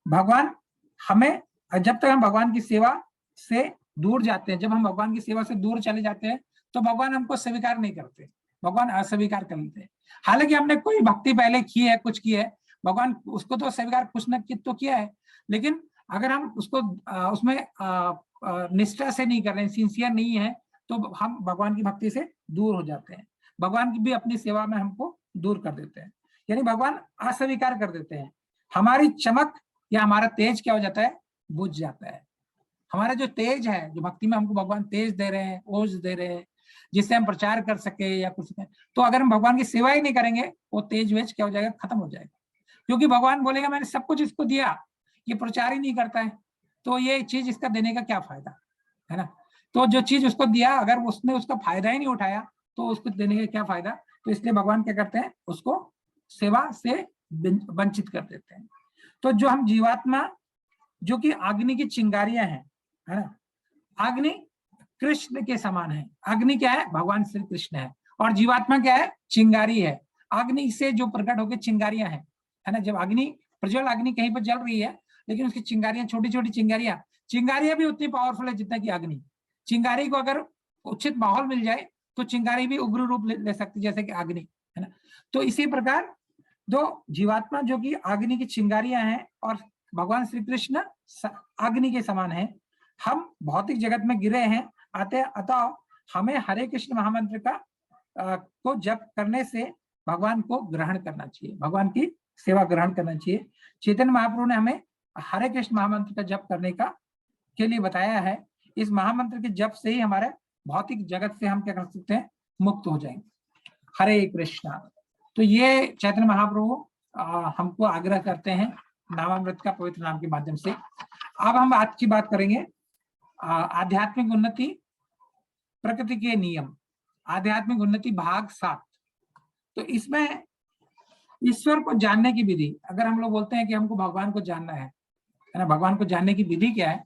भगवान हमें, जब तक हम भगवान की सेवा से दूर जाते हैं, जब हम भगवान की सेवा से दूर चले जाते हैं, तो भगवान हमको स्वीकार नहीं करते, भगवान अस्वीकार कर लेते हैं। हालांकि हमने कोई भक्ति पहले की है, कुछ की है, भगवान उसको तो स्वीकार कुछ न तो किया है, लेकिन अगर हम उसको उसमें निष्ठा से नहीं कर रहे हैं, सिंसियर नहीं है, तो हम भगवान की भक्ति से दूर हो जाते हैं, भगवान की भी अपनी सेवा में हमको दूर कर देते हैं, यानी भगवान अस्वीकार कर देते हैं। हमारी चमक या हमारा तेज क्या हो जाता है, बुझ जाता है। हमारा जो तेज है, जो भक्ति में हमको भगवान तेज दे रहे हैं, ओज दे रहे हैं, जिससे हम प्रचार कर सके या कुछ, तो अगर हम भगवान की सेवा ही नहीं करेंगे, वो तेज वेज क्या हो जाएगा, खत्म हो जाएगा। क्योंकि भगवान बोलेगा मैंने सब कुछ इसको दिया, ये प्रचार ही नहीं करता है, तो ये चीज इसका देने का क्या फायदा है ना। तो जो चीज उसको दिया, अगर उसने उसका फायदा ही नहीं उठाया, तो उसको देने का क्या फायदा। तो इसलिए भगवान क्या करते हैं, उसको सेवा से वंचित कर देते हैं। तो जो हम जीवात्मा, जो कि अग्नि की चिंगारियां हैं, है ना, अग्नि कृष्ण के समान है। अग्नि क्या है, भगवान श्री कृष्ण है, और जीवात्मा क्या है, चिंगारी है। अग्नि से जो प्रकट होकर चिंगारियां हैं, है ना, जब अग्नि प्रज्वल अग्नि कहीं पर जल रही है, लेकिन उसकी चिंगारियां, छोटी छोटी चिंगारियां भी उतनी पावरफुल है जितना कि अग्नि। चिंगारी को अगर उचित माहौल मिल जाए, तो चिंगारी भी उग्र रूप ले सकती है, जैसे कि अग्नि, है ना। तो इसी प्रकार दो जीवात्मा जो कि अग्नि की चिंगारियां हैं, और भगवान श्री कृष्ण अग्नि के समान है। हम भौतिक जगत में गिरे हैं, अतः हमें हरे कृष्ण महामंत्र का को जप करने से भगवान को ग्रहण करना चाहिए, भगवान की सेवा ग्रहण करना चाहिए। चैतन्य महाप्रभु ने हमें हरे कृष्ण महामंत्र का जप करने के लिए बताया है। इस महामंत्र के जप से ही हमारे भौतिक जगत से हम क्या कर सकते हैं, मुक्त हो जाएंगे। हरे कृष्णा। तो ये चैतन्य महाप्रभु हमको आग्रह करते हैं नामामृत का पवित्र नाम के माध्यम से। अब हम आज की बात करेंगे आध्यात्मिक उन्नति, प्रकृति के नियम, आध्यात्मिक उन्नति भाग 7। तो इसमें ईश्वर को जानने की विधि, अगर हम लोग बोलते हैं कि हमको भगवान को जानना है ना, भगवान को जानने की विधि क्या है,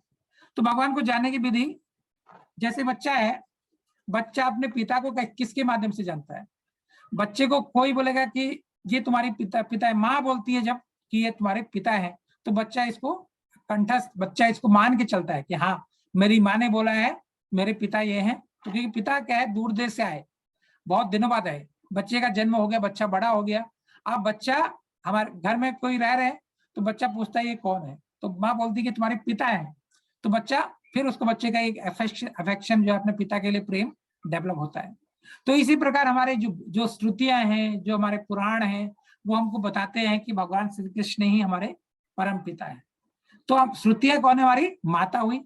तो भगवान को जानने की विधि, जैसे बच्चा है, बच्चा अपने पिता को किसके माध्यम से जानता है। बच्चे को कोई बोलेगा कि ये तुम्हारी पिता है, माँ बोलती है जब कि ये तुम्हारे पिता है, तो बच्चा इसको कंठस्थ, बच्चा इसको मान के चलता है कि हाँ मेरी माँ ने बोला है, मेरे पिता ये हैं। तो क्योंकि पिता क्या है, दूर देश से आए, बहुत दिनों बाद आए, बच्चे का जन्म हो गया, बच्चा बड़ा हो गया। अब बच्चा हमारे घर में कोई रह रहे, तो बच्चा पूछता है ये कौन है, तो माँ बोलती है कि तुम्हारे पिता है। तो बच्चा फिर उसको, बच्चे का एक अफेक्शन जो है अपने पिता के लिए प्रेम डेवलप होता है। तो इसी प्रकार हमारे जो श्रुतियां हैं, जो हमारे पुराण हैं, वो हमको बताते हैं कि भगवान श्री कृष्ण ही हमारे परम पिता है। तो अब श्रुतियां कौन है, हमारी माता हुई,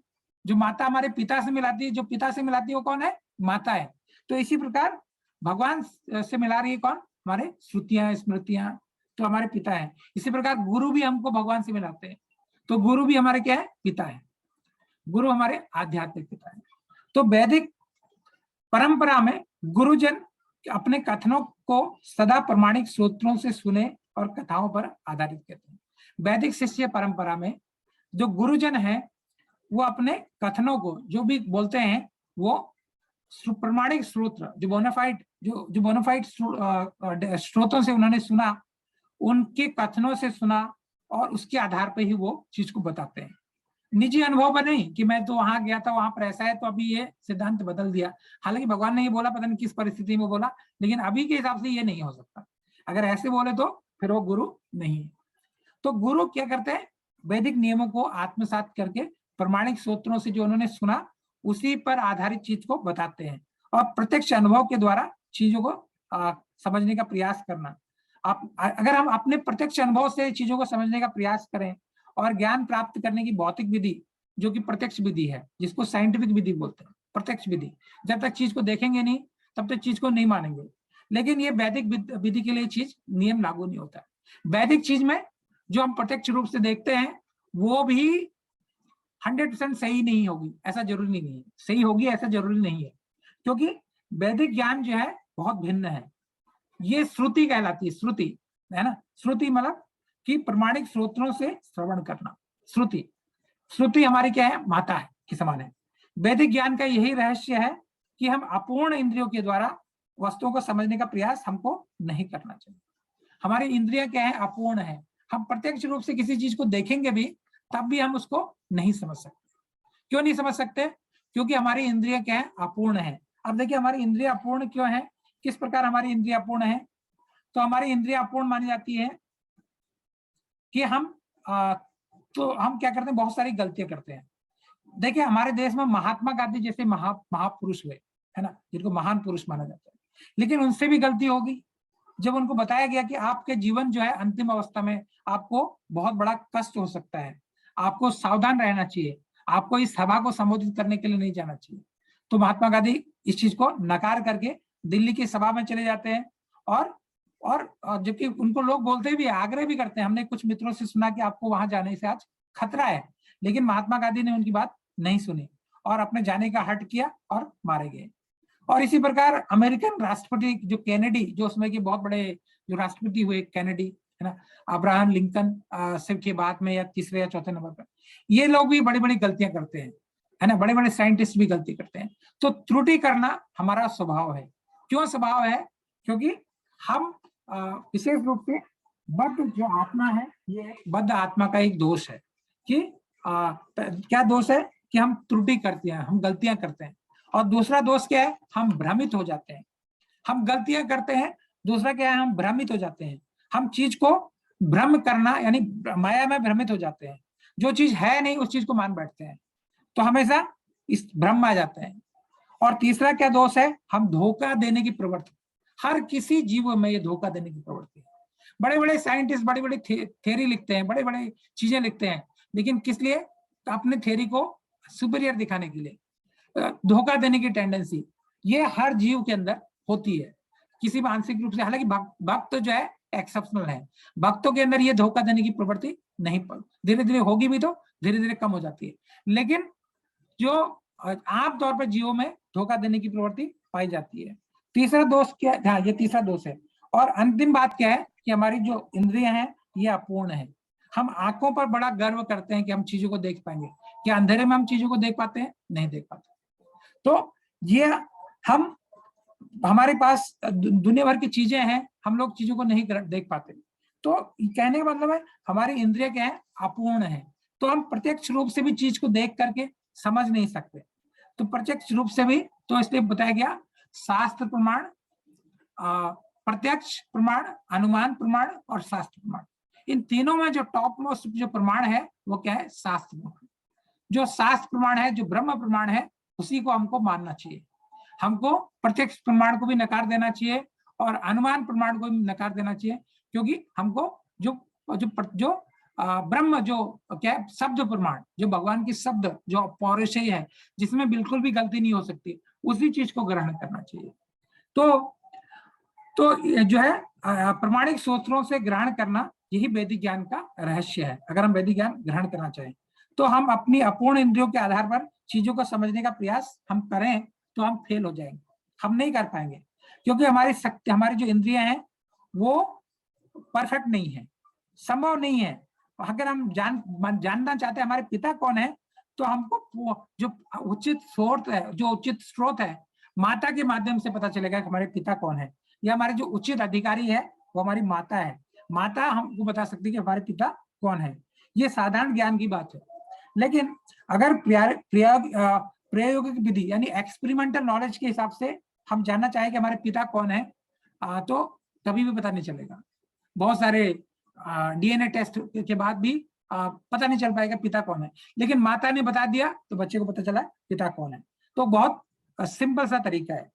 जो माता हमारे पिता से मिलाती है, जो पिता से मिलाती है वो कौन है, माता है। तो इसी प्रकार भगवान से मिला रही है कौन, हमारे श्रुतियां, स्मृतियां, तो हमारे पिता है। इसी प्रकार गुरु भी हमको भगवान से मिलाते हैं, तो गुरु भी हमारे क्या है, पिता है, गुरु हमारे आध्यात्मिक पिता है। तो वैदिक परंपरा में गुरुजन अपने कथनों को सदा प्रमाणिक सूत्रों से सुने और कथाओं पर आधारित कहते हैं। वैदिक शिष्य परंपरा में जो गुरुजन है, वो अपने कथनों को जो भी बोलते हैं, वो प्रमाणिक स्रोत, जो बोनाफाइड स्रोतों से उन्होंने सुना, उनके कथनों से सुना, और उसके आधार पर ही वो चीज को बताते हैं। निजी अनुभव पर नहीं कि मैं तो वहां गया था, वहां पर ऐसा है, तो अभी ये सिद्धांत बदल दिया। हालांकि भगवान ने ये बोला, पता नहीं किस परिस्थिति में बोला, लेकिन अभी के हिसाब से ये नहीं हो सकता। अगर ऐसे बोले तो फिर वो गुरु नहीं है। तो गुरु क्या करते हैं, वैदिक नियमों को आत्मसात करके प्रमाणिक सूत्रों से जो उन्होंने सुना, उसी पर आधारित चीज को बताते हैं, और प्रत्यक्ष अनुभव के द्वारा चीजों को समझने का प्रयास करना। अगर हम अपने प्रत्यक्ष अनुभव से चीजों को समझने का प्रयास करें, और ज्ञान प्राप्त करने की भौतिक विधि जो कि प्रत्यक्ष विधि है, जिसको साइंटिफिक विधि बोलते हैं, प्रत्यक्ष विधि, जब तक चीज को देखेंगे नहीं, तब तक चीज को नहीं मानेंगे। लेकिन ये वैदिक विधि के लिए चीज नियम लागू नहीं होता। वैदिक चीज में जो हम प्रत्यक्ष रूप से देखते हैं वो भी 100% सही नहीं होगी, ऐसा जरूरी नहीं है। सही होगी ऐसा जरूरी नहीं है, क्योंकि वैदिक ज्ञान जो है बहुत भिन्न है। ये श्रुति कहलाती है, श्रुति है ना। श्रुति मतलब कि प्रमाणिक स्रोतों से श्रवण करना। श्रुति, श्रुति हमारी क्या है, माता है के समान है। वैदिक ज्ञान का यही रहस्य है कि हम अपूर्ण इंद्रियों के द्वारा वस्तुओं को समझने का प्रयास हमको नहीं करना चाहिए। हमारी इंद्रियां क्या है, अपूर्ण है। हम प्रत्यक्ष रूप से किसी चीज को देखेंगे भी तब भी हम उसको नहीं समझ सकते। क्यों नहीं समझ सकते? क्योंकि हमारी इंद्रियां क्या है, अपूर्ण है। अब देखिए हमारी इंद्रियां अपूर्ण क्यों है, किस प्रकार हमारी इंद्रियां अपूर्ण है। तो हमारी इंद्रियां अपूर्ण मानी जाती है कि हम क्या करते हैं, बहुत सारी गलतियां करते हैं। देखिए हमारे देश में महात्मा गांधी जैसे महापुरुष हुए है ना, जिनको महान पुरुष माना जाता है, लेकिन उनसे भी गलती होगी। जब उनको बताया गया कि आपके जीवन जो है अंतिम अवस्था में आपको बहुत बड़ा कष्ट हो सकता है, आपको सावधान रहना चाहिए, आपको इस सभा को संबोधित करने के लिए नहीं जाना चाहिए, तो महात्मा गांधी इस चीज को नकार करके दिल्ली की सभा में चले जाते हैं। और जबकि उनको लोग बोलते भी, आग्रह भी करते हैं। हमने कुछ मित्रों से सुना कि आपको वहां जाने से आज खतरा है, लेकिन महात्मा गांधी ने उनकी बात नहीं सुनी और अपने जाने का हट किया और मारे गए। और इसी प्रकार अमेरिकन राष्ट्रपति जो कैनेडी, जो उसमें के बहुत बड़े जो राष्ट्रपति हुए कैनेडी है ना, अब्राहम लिंकन सिर्फ के बाद में या तीसरे या चौथे नंबर पर, ये लोग भी बड़ी बड़ी गलतियां करते हैं है ना, बड़े बड़े साइंटिस्ट भी गलती करते हैं। तो त्रुटि करना हमारा स्वभाव है। क्यों स्वभाव है? क्योंकि हम विशेष रूप से बद्ध जो आत्मा है, ये बद्ध आत्मा का एक दोष है कि क्या दोष है कि हम त्रुटि करते हैं, हम गलतियां करते हैं। और दूसरा दोष क्या है, हम भ्रमित हो जाते हैं। हम गलतियां करते हैं, दूसरा क्या है, हम भ्रमित हो जाते हैं। हम चीज को भ्रम करना यानी माया में भ्रमित हो जाते हैं। जो चीज है नहीं उस चीज को मान बैठते हैं, तो हमेशा इस भ्रम में आ जाते हैं। और तीसरा क्या दोष है, हम धोखा देने की प्रवृत्ति, हर किसी जीव में ये धोखा देने की प्रवृत्ति है। बड़े बड़े साइंटिस्ट बड़ी बड़ी थ्योरी लिखते हैं, बड़े बड़े चीजें लिखते हैं, लेकिन किस लिए? अपने थ्योरी को सुपीरियर दिखाने के लिए। धोखा देने की टेंडेंसी ये हर जीव के अंदर होती है किसी मानसिक रूप से। हालांकि भक्त जो है एक्सेप्शनल है, भक्तों के अंदर ये धोखा देने की प्रवृत्ति नहीं, धीरे धीरे होगी भी तो धीरे धीरे कम हो जाती है, लेकिन जो आमतौर पर जीवों में धोखा देने की प्रवृत्ति पाई जाती है। तीसरा दोष क्या? हाँ, ये तीसरा दोष है। और अंतिम बात क्या है कि हमारी जो इंद्रियां हैं ये अपूर्ण है। हम आंखों पर बड़ा गर्व करते हैं कि हम चीजों को देख पाएंगे, क्या अंधेरे में हम चीजों को देख पाते हैं? नहीं देख पाते। तो ये हम, हमारे पास दुनिया भर की चीजें हैं, हम लोग चीजों को नहीं देख पाते। तो कहने का मतलब है हमारी इंद्रिय क्या है, अपूर्ण है। तो हम प्रत्यक्ष रूप से भी चीज को देख करके समझ नहीं सकते। तो प्रत्यक्ष रूप से भी, तो इसलिए बताया गया शास्त्र प्रमाण, प्रत्यक्ष प्रमाण, अनुमान प्रमाण और शास्त्र प्रमाण। इन तीनों में जो टॉप मोस्ट जो प्रमाण है वो क्या है? शास्त्र प्रमाण। जो शास्त्र प्रमाण है, जो ब्रह्म प्रमाण है, उसी को हमको मानना चाहिए। हमको प्रत्यक्ष प्रमाण को भी नकार देना चाहिए और अनुमान प्रमाण को भी नकार देना चाहिए, क्योंकि हमको जो जो जो ब्रह्म जो क्या है, शब्द प्रमाण, जो भगवान की शब्द जो पौरुषेय है, जिसमें बिल्कुल भी गलती नहीं हो सकती, उसी चीज को ग्रहण करना चाहिए। तो जो है प्रमाणिक सूत्रों से ग्रहण करना, यही वैदिक ज्ञान का रहस्य है। अगर हम वैदिक ज्ञान ग्रहण करना चाहें तो हम अपनी अपूर्ण इंद्रियों के आधार पर चीजों को समझने का प्रयास हम करें तो हम फेल हो जाएंगे, हम नहीं कर पाएंगे, क्योंकि हमारी शक्ति, हमारी जो इंद्रियां हैं वो परफेक्ट नहीं है, संभव नहीं है। अगर हम जानना चाहते हैं हमारे पिता कौन है, तो हमको जो उचित स्रोत है, जो उचित स्रोत है, माता के माध्यम से पता चलेगा कि हमारे पिता कौन है, या हमारे जो उचित अधिकारी है वो हमारी माता है। माता हमको बता सकती है कि हमारे पिता कौन है। ये साधारण ज्ञान की बात है। लेकिन अगर प्रायोगिक विधि यानी एक्सपेरिमेंटल नॉलेज के हिसाब से हम जानना चाहें कि हमारे पिता कौन है, तो कभी भी पता नहीं चलेगा। बहुत सारे डीएनए टेस्ट के बाद भी पता नहीं चल पाएगा पिता कौन है, लेकिन माता ने बता दिया तो बच्चे को पता चला पिता कौन है। तो बहुत सिंपल सा तरीका है।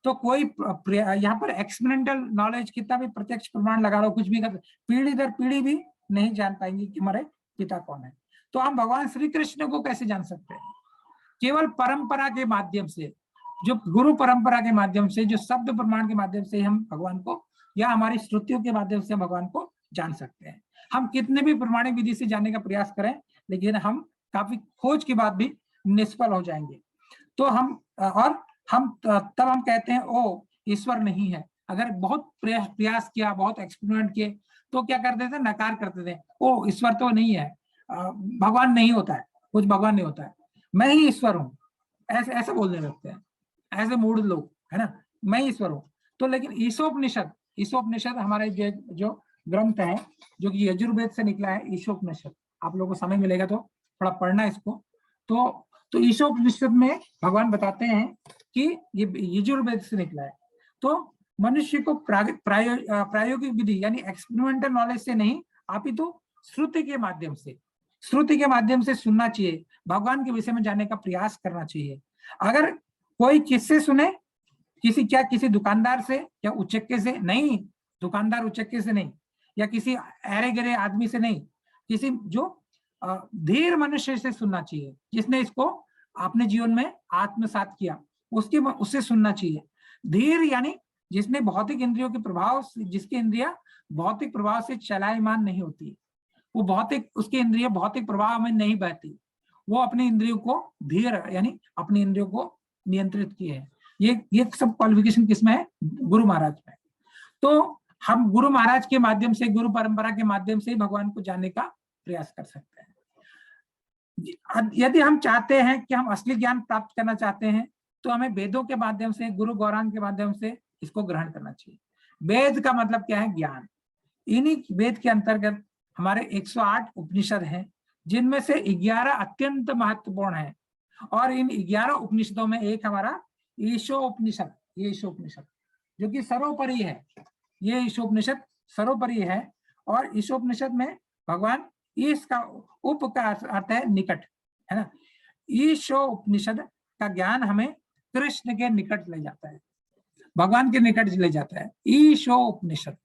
तो कोई यहाँ पर एक्सपेरिमेंटल नॉलेज कितना भी प्रत्यक्ष प्रमाण लगा लो, कुछ भी कर, पीढ़ी दर पीढ़ी भी नहीं जान पाएंगे कि हमारे पिता कौन है। तो हम भगवान श्री कृष्ण को कैसे जान सकते हैं? केवल परंपरा के माध्यम से, जो गुरु परंपरा के माध्यम से, जो शब्द प्रमाण के माध्यम से हम भगवान को या हमारी श्रुतियों के माध्यम से भगवान को जान सकते हैं। हम कितने भी प्रमाणिक विधि से जानने का प्रयास करें, लेकिन हम काफी खोज के बाद भी निष्फल हो जाएंगे। तो हम तब हम कहते हैं ओ ईश्वर नहीं है। अगर बहुत प्रयास किया, बहुत एक्सपेरिमेंट किए, तो क्या करते थे, नकार करते थे, ओ ईश्वर तो नहीं है, भगवान नहीं होता है, कुछ भगवान नहीं होता है, मैं ही ईश्वर हूँ, ऐसे ऐसे बोलने लगते हैं, ऐसे मूढ़ लोग, है ना, मैं ईश्वर हूँ। तो लेकिन ईशोपनिषद हमारे जो ग्रंथ है, जो कि यजुर्वेद से निकला है, ईशोपनिषद, आप लोगों को समय मिलेगा तो थोड़ा पढ़ना इसको। तो ईशोपनिषद में भगवान बताते हैं कि ये यजुर्वेद से निकला है। तो मनुष्य को प्रायोगिक विधि यानी एक्सपेरिमेंटल नॉलेज से नहीं, अपितु श्रुति के माध्यम से सुनना चाहिए, भगवान के विषय में जानने का प्रयास करना चाहिए। अगर कोई किससे सुने, किसी दुकानदार से या उचक्के से नहीं, दुकानदार उचक्के से नहीं, या किसी अरे गरे आदमी से नहीं, किसी जो धीर मनुष्य से सुनना चाहिए, जिसने इसको अपने जीवन में आत्मसात किया, उससे सुनना चाहिए। धीर यानी जिसने भौतिक इंद्रियों के प्रभाव, जिसकी इंद्रिया भौतिक प्रभाव से चलायमान नहीं होती, वो उसकी इंद्रिया भौतिक प्रभाव में नहीं बहती, वो अपने इंद्रियों को धीर यानी अपनी इंद्रियों को नियंत्रित किए है। ये सब क्वालिफिकेशन किसमें है, गुरु महाराज में। तो हम गुरु महाराज के माध्यम से, गुरु परंपरा के माध्यम से भगवान को जानने का प्रयास कर सकते हैं। यदि हम चाहते हैं कि हम असली ज्ञान प्राप्त करना चाहते हैं, तो हमें वेदों के माध्यम से, गुरु गौरांग के माध्यम से इसको ग्रहण करना चाहिए। वेद का मतलब क्या है, ज्ञान। इन्हीं वेद के अंतर्गत हमारे 108 उपनिषद हैं, जिनमें से 11 अत्यंत महत्वपूर्ण हैं। और इन 11 उपनिषदों में एक हमारा ईशोपनिषद, ये ईशोपनिषद जो कि सर्वोपरि है, ये ईशोपनिषद सर्वोपरि है। और ईशोपनिषद में भगवान, ईश का उप का अर्थ है निकट, है ना। ईशोपनिषद का ज्ञान हमें कृष्ण के निकट ले जाता है, भगवान के निकट ले जाता है। ईशोपनिषद,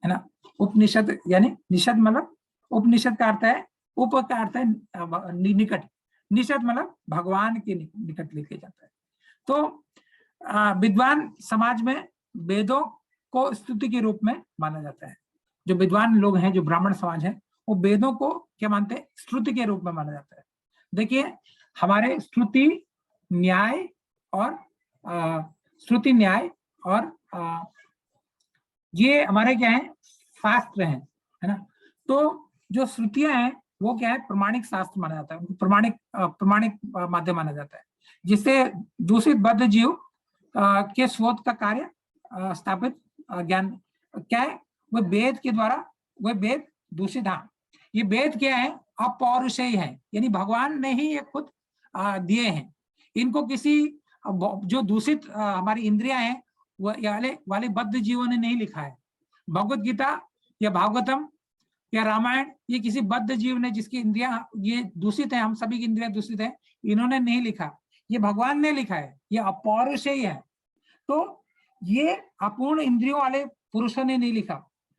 है ना। उपनिषद यानी निषद मतलब, उपनिषद का अर्थ है, उप का अर्थ है निकट, निषद मतलब भगवान के निकट लेके जाता है। तो विद्वान समाज में वेदों को स्तुति के रूप में माना जाता है। जो विद्वान लोग हैं, जो ब्राह्मण समाज है, वो वेदों को क्या मानते हैं, स्तुति के रूप में माना जाता है। देखिए हमारे श्रुति न्याय और ये हमारे क्या है, शास्त्र हैं, है ना। तो जो श्रुतियां हैं वो क्या है, प्रमाणिक शास्त्र माना जाता है, प्रमाणिक माध्यम माना जाता है, जिससे दूषित बद्ध जीव के शोध का कार्य स्थापित ज्ञान क्या है, वो वेद के द्वारा, वो वेद दूषित, हाँ ये वेद क्या है, अपौरुषेय है, यानी भगवान ने ही ये खुद दिए हैं। इनको किसी जो दूषित हमारी इंद्रियां हैं वाले बद्ध जीवों ने नहीं लिखा है। भगवत गीता या भागवतम या रामायण, ये किसी बद्ध जीव ने, जिसकी इंद्रियां ये दूषित है, हम सभी की इंद्रियां दूषित है, इन्होंने नहीं लिखा, ये भगवान ने लिखा है, ये अपौरुषेय है। तो ये अपूर्ण इंद्रियों वाले पुरुषों ने नहीं लिखा,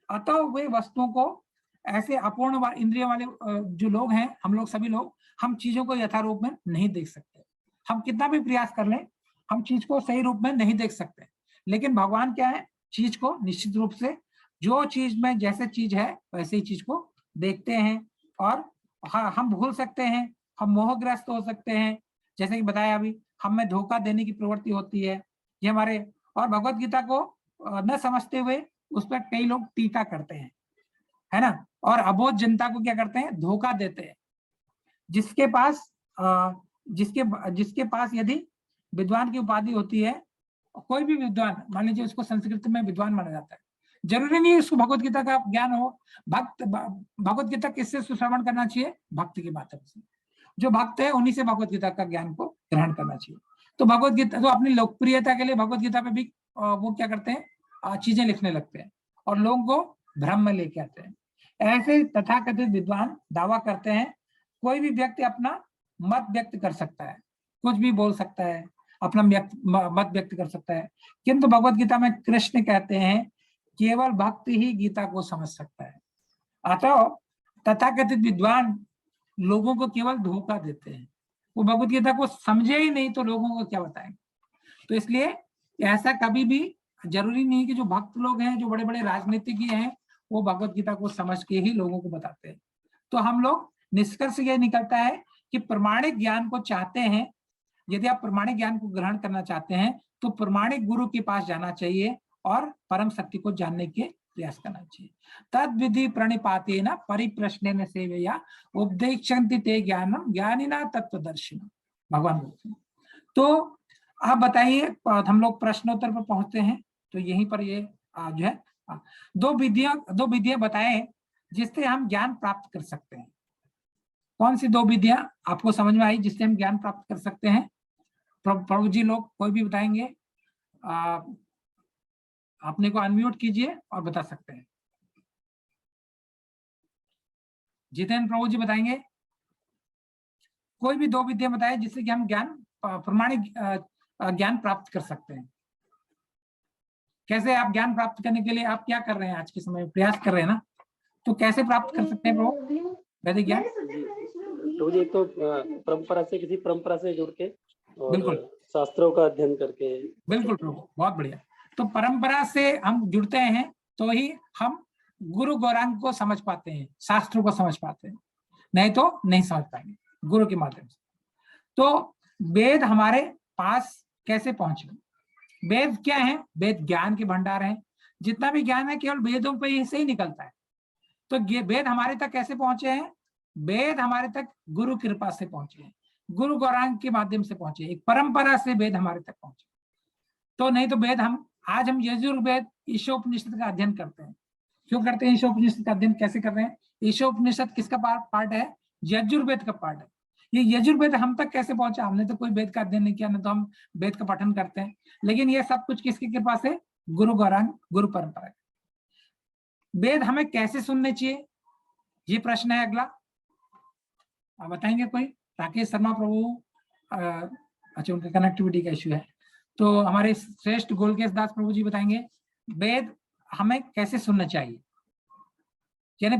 अतः वे वस्तुओं को, ऐसे अपूर्ण इंद्रियों वाले जो लोग हैं, हम लोग सभी लोग, हम चीजों को यथारूप में नहीं देख सकते। हम कितना भी प्रयास कर लें, हम चीज को सही रूप में नहीं देख सकते। लेकिन भगवान क्या है, चीज को निश्चित रूप से, जो चीज में जैसे चीज है वैसे ही चीज को देखते हैं। और हाँ, हम भूल सकते हैं, हम मोहग्रस्त हो सकते हैं, जैसे कि बताया अभी, हमें धोखा देने की प्रवृत्ति होती है, ये हमारे, और भगवत गीता को न समझते हुए उस पर कई लोग टीका करते हैं, है ना, और अबोध जनता को क्या करते हैं, धोखा देते हैं। जिसके पास यदि विद्वान की उपाधि होती है, कोई भी विद्वान, मान लीजिए उसको संस्कृत में विद्वान माना जाता है, जरूरी नहीं उसको भगवत गीता का ज्ञान हो। भगवत गीता किससे श्रवण करना चाहिए, भक्त के माध्यम से। जो भक्त है उन्हीं से भगवत गीता का ज्ञान को ग्रहण करना चाहिए। तो भगवत गीता तो अपनी लोकप्रियता के लिए भगवत गीता पे भी वो क्या करते हैं, चीजें लिखने लगते हैं और लोगों को भ्रम में लेके आते हैं। ऐसे तथाकथित विद्वान दावा करते हैं, कोई भी व्यक्ति अपना मत व्यक्त कर सकता है, कुछ भी बोल सकता है, अपना मत व्यक्त कर सकता है, किंतु भगवत गीता में कृष्ण कहते हैं केवल भक्त ही गीता को समझ सकता है। अतः तथाकथित विद्वान लोगों को केवल धोखा देते हैं, वो भगवत गीता को समझे ही नहीं तो लोगों को क्या बताएंगे। तो इसलिए ऐसा कभी भी जरूरी नहीं कि जो भक्त लोग हैं, जो बड़े बड़े राजनीतिज्ञ हैं, वो भगवत गीता को समझ के ही लोगों को बताते हैं। तो हम लोग निष्कर्ष ये निकलता है कि प्रमाणिक ज्ञान को चाहते हैं, यदि आप प्रमाणिक ज्ञान को ग्रहण करना चाहते हैं तो प्रमाणिक गुरु के पास जाना चाहिए और परम शक्ति को जानने के प्रयास करना चाहिए। तद विधि प्रणिपातेन परिप्रश्नेन सेवया उपदेक्षन्ति ते ज्ञानम ज्ञानिना तत्वदर्शिना, भगवान बोलते हैं। तो आप बताइए, हम लोग प्रश्नोत्तर पर पहुंचते हैं। तो यहीं पर ये जो है दो विधियां बताएं जिससे हम ज्ञान प्राप्त कर सकते हैं। कौन सी दो विधियां आपको समझ में आई जिससे हम ज्ञान प्राप्त कर सकते हैं? प्रभु जी लोग कोई भी बताएंगे? अपने को अनम्यूट कीजिए और बता सकते हैं। जितेंद्र प्रभु जी बताएंगे, कोई भी दो विद्या बताए जिससे कि हम ज्ञान प्रमाणिक ज्ञान प्राप्त कर सकते हैं। कैसे आप ज्ञान प्राप्त करने के लिए आप क्या कर रहे हैं? आज के समय में प्रयास कर रहे हैं ना, तो कैसे प्राप्त कर सकते हैं प्रभु वैदिक ज्ञान? तो जी तो परंपरा से, किसी परंपरा से जुड़ के और बिल्कुल शास्त्रों का अध्ययन करके। बिल्कुल प्रभु, बहुत बढ़िया। तो परंपरा से हम जुड़ते हैं तो ही हम गुरु गौरांग को समझ पाते हैं, शास्त्रों को समझ पाते हैं, नहीं तो नहीं समझ पाएंगे गुरु के माध्यम से। तो वेद हमारे पास कैसे पहुंचे? वेद क्या है? वेद ज्ञान के भंडार हैं। जितना भी ज्ञान है केवल वेदों पे से ही निकलता है। तो वेद हमारे तक कैसे पहुंचे हैं? वेद हमारे तक गुरु कृपा से पहुंचे हैं, गुरु गौरांग के माध्यम से पहुंचे, एक परंपरा से वेद हमारे तक पहुंचे। तो नहीं तो वेद आज हम यजुर्वेद ईशोपनिषद का अध्ययन करते हैं। क्यों करते हैं ईशोपनिषद का अध्ययन? कैसे कर रहे हैं? ईशोपनिषद किसका पार्ट है? यजुर्वेद का पार्ट है। ये यजुर्वेद हम तक कैसे पहुंचा? हमने तो कोई वेद का अध्ययन नहीं किया, ना तो हम वेद का पठन करते हैं। लेकिन ये सब कुछ किसकी कृपा से? गुरु गौरांग, गुरु परंपरा। वेद हमें कैसे सुनने चाहिए, ये प्रश्न है अगला। आप बताएंगे कोई? राकेश शर्मा प्रभु, अच्छा उनका कनेक्टिविटी का इश्यू है। तो हमारे श्रेष्ठ गोलकेश दास प्रभु जी बताएंगे वेद हमें कैसे सुनना चाहिए। यानी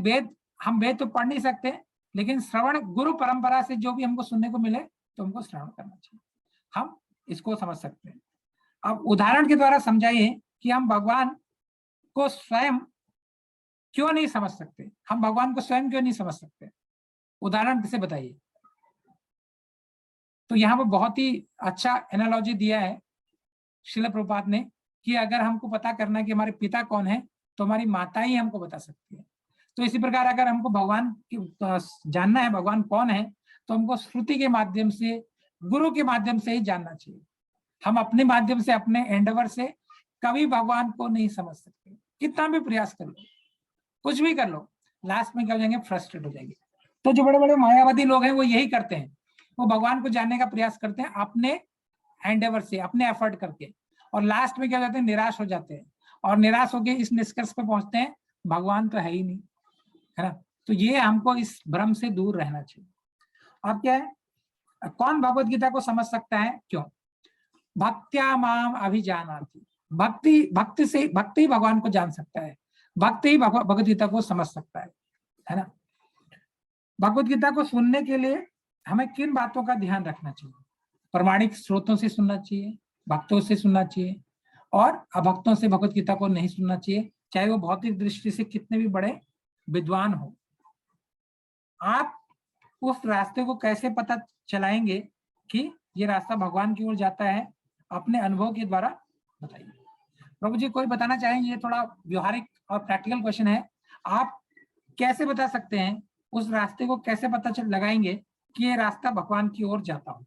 हम वेद तो पढ़ नहीं सकते, लेकिन श्रवण गुरु परंपरा से जो भी हमको सुनने को मिले तो हमको श्रवण करना चाहिए, हम इसको समझ सकते हैं। अब उदाहरण के द्वारा समझाइए कि हम भगवान को स्वयं क्यों नहीं समझ सकते, हम भगवान को स्वयं क्यों नहीं समझ सकते? उदाहरण से बताइए। तो यहाँ पर बहुत ही अच्छा एनालॉजी दिया है श्रील प्रभुपाद ने कि अगर हमको पता करना है कि हमारे पिता कौन है तो हमारी माता ही हमको बता सकती है। तो इसी प्रकार अगर हमको भगवान जानना है भगवान कौन है तो हमको श्रुति के माध्यम से, गुरु के माध्यम से ही जानना चाहिए। हम अपने माध्यम से, अपने एंडेवर से कभी भगवान को नहीं समझ सकते। कितना भी प्रयास कर लो, कुछ भी कर लो, लास्ट में क्या हो जाएंगे? फ्रस्ट्रेट हो जाएंगे। तो जो बड़े बड़े मायावादी लोग हैं वो यही करते हैं, वो भगवान को जानने का प्रयास करते हैं अपने एंडेवर से, अपने एफर्ट करके, और लास्ट में क्या हो जाते हैं? निराश हो जाते हैं, और निराश होकर इस निष्कर्ष पे पहुंचते हैं भगवान तो है ही नहीं, है ना। तो ये हमको इस भ्रम से दूर रहना चाहिए। अब क्या है, कौन भगवत गीता को समझ सकता है? क्यों? भक्त्या माम अभिजानाति, भक्ति से, भक्ति भगवान को जान सकता है, भक्ति ही भगवत गीता को समझ सकता है ना। भगवत गीता को सुनने के लिए हमें किन बातों का ध्यान रखना चाहिए? प्रमाणिक स्रोतों से सुनना चाहिए, भक्तों से सुनना चाहिए, और अभक्तों से भगवत गीता को नहीं सुनना चाहिए, चाहे वो भौतिक दृष्टि से कितने भी बड़े विद्वान हो। आप उस रास्ते को कैसे पता चलाएंगे कि ये रास्ता भगवान की ओर जाता है? अपने अनुभव के द्वारा बताइए। प्रभु जी कोई बताना चाहेंगे? ये थोड़ा व्यवहारिक और प्रैक्टिकल क्वेश्चन है। आप कैसे बता सकते हैं, उस रास्ते को कैसे पता लगाएंगे कि ये रास्ता भगवान की ओर जाता हो?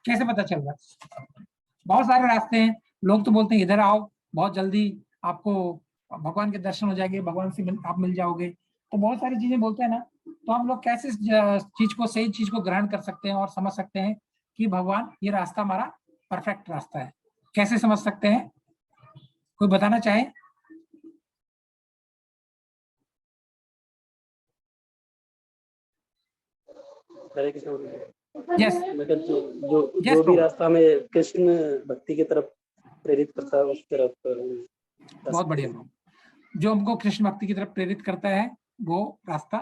कैसे पता चल रहा है? बहुत सारे रास्ते हैं, लोग तो बोलते हैं इधर आओ, बहुत जल्दी आपको भगवान के दर्शन हो जाएंगे, भगवान से आप मिल जाओगे, तो बहुत सारी चीजें बोलते हैं ना। तो हम लोग कैसे चीज को, सही चीज को ग्रहण कर सकते हैं और समझ सकते हैं कि भगवान ये रास्ता हमारा परफेक्ट रास्ता है? कैसे समझ सकते हैं? कोई बताना चाहे? हरे कृष्ण। यस, जो भी रास्ता में कृष्ण भक्ति की तरफ प्रेरित करता है उस तरफ। बहुत बढ़िया। जो हमको कृष्ण भक्ति की तरफ प्रेरित करता है वो रास्ता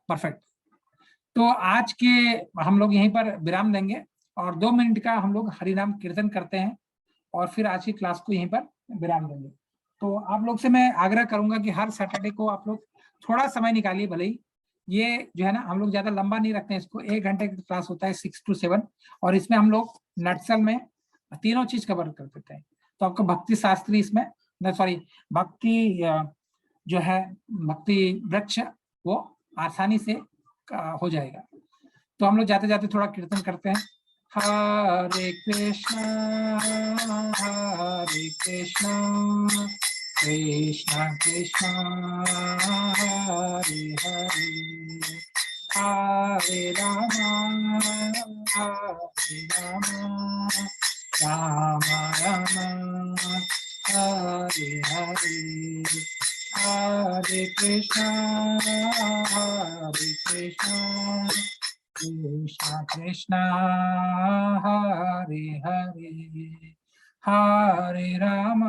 परफेक्ट। तो आज के हम लोग यहीं पर विराम देंगे और 2 मिनट का हम लोग हरिनाम कीर्तन करते हैं। और फिर आज की क्लास को यहीं पर विराम देंगे। तो आप लोग से मैं आग्रह करूंगा कि हर सैटरडे को आप लोग थोड़ा समय निकालिए, भले ही ये जो है ना हम लोग ज्यादा लंबा नहीं रखते हैं इसको, 1 घंटे की क्लास होता है 6 to 7, और इसमें हम लोग नटसल में तीनों चीज कवर कर देते हैं। तो आपको भक्ति शास्त्री इसमें भक्ति जो है भक्ति वृक्ष वो आसानी से हो जाएगा। तो हम लोग जाते जाते थोड़ा कीर्तन करते हैं। हरे कृष्णा कृष्णा कृष्णा हरे हरे, हरे राम राम राम हरे हरे, हरे कृष्णा कृष्णा कृष्णा हरे हरे, हरे राम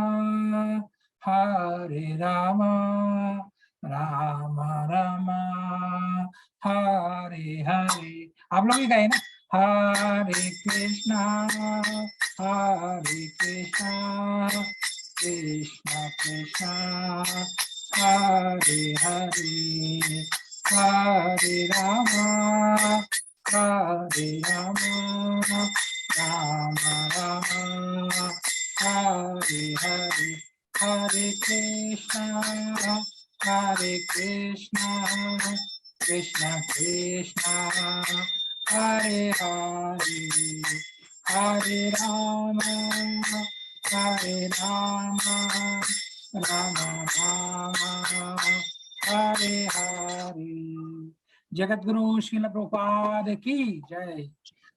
राम राम हरे हरे। आप लोग भी गाए ना, हरे कृष्णा कृष्णा कृष्णा हरे हरे, हरे राम राम राम हरे हरे, हरे कृष्णा कृष्णा कृष्णा हरे हरे, हरे राम राम राम हरे हरे। जगत गुरु श्रील प्रभुपाद की जय।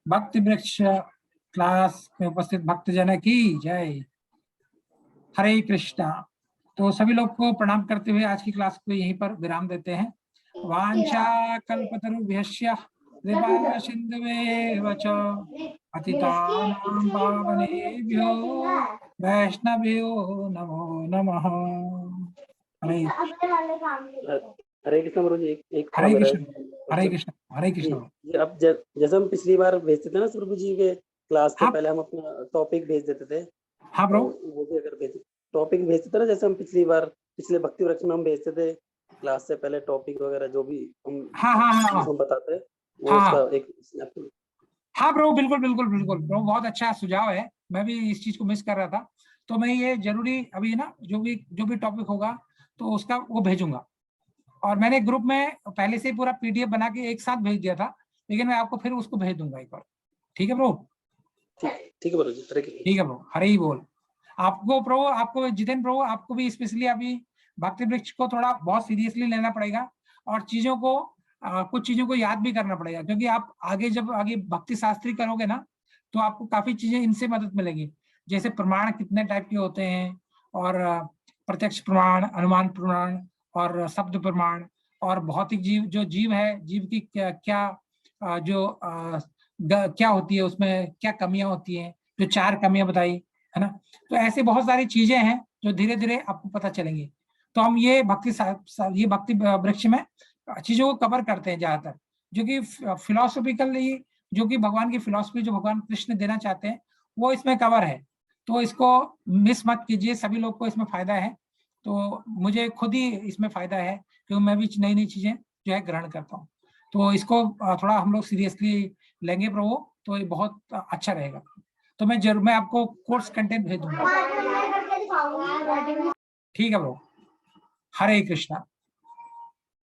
भक्ति वृक्ष क्लास में उपस्थित भक्तजन की जय। हरे कृष्णा। तो सभी लोग को प्रणाम करते हुए आज की क्लास को यहीं पर विराम देते हैं। वांछा कल्पतरुभ्यश्च कृपा सिन्धुभ्येव च पतितानां पावनेभ्यो वैष्णवेभ्यो नमो नमः। हरे कृष्ण गुरु जी। एक हरे कृष्ण हरे कृष्ण हरे कृष्ण। अब जैसे हम पिछली बार भेजते थे ना प्रभु जी के क्लास के हाँ, पहले हम अपना टॉपिक भेज देते थे। हाँ ब्रो, वो भी अगर टॉपिक भेजते थे ना, जैसे हम पिछली बार पिछले भक्ति वृक्ष में हम भेजते थे क्लास से पहले टॉपिक वगैरह जो भी हम हम बताते हैं वो उसका एक हाँ ब्रो, बिल्कुल बिल्कुल बिल्कुल ब्रो, बहुत अच्छा सुझाव है। मैं भी इस चीज को मिस कर रहा था, तो मैं ये जरूरी अभी ना जो भी टॉपिक होगा तो उसका वो भेजूंगा। और मैंने ग्रुप में पहले से ही पूरा पीडीएफ बना के एक साथ भेज दिया था, लेकिन मैं आपको फिर उसको भेज दूंगा एक बार। ठीक है ब्रो? ठीक है ब्रो जी। ठीक है ब्रो, हरे ही बोल। आपको ब्रो, आपको जितेंद्र ब्रो, आपको भी स्पेशली अभी भक्ति वृक्ष को थोड़ा बहुत सीरियसली लेना पड़ेगा, और चीजों को कुछ चीजों को याद भी करना पड़ेगा, क्योंकि आप जब आगे भक्ति शास्त्री करोगे ना तो आपको काफी चीजें इनसे मदद मिलेगी। जैसे प्रमाण कितने टाइप के होते हैं, और प्रत्यक्ष प्रमाण, अनुमान प्रमाण, और शब्द प्रमाण, और भौतिक जीव है, जीव की क्या क्या होती है, उसमें क्या कमियां होती हैं, जो 4 कमियां बताई है ना। तो ऐसे बहुत सारी चीजें हैं जो धीरे धीरे आपको पता चलेंगी। तो हम ये भक्ति वृक्ष में चीजों को कवर करते हैं ज्यादातर, जो कि फिलोसॉफिकली, जो कि भगवान की फिलोसफी जो भगवान कृष्ण देना चाहते हैं वो इसमें कवर है। तो इसको मिस मत कीजिए, सभी लोग को इसमें फायदा है। तो मुझे खुद ही इसमें फायदा है, क्योंकि मैं भी नई नई चीजें जो है ग्रहण करता हूँ। तो इसको थोड़ा हम लोग सीरियसली लेंगे प्रभु, तो ये बहुत अच्छा रहेगा। तो मैं आपको कोर्स कंटेंट भेज दूंगा। ठीक है ब्रो। हरे कृष्णा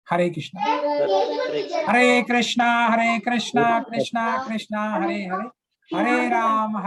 हरे कृष्णा कृष्णा कृष्णा कृष्णा हरे हरे, हरे राम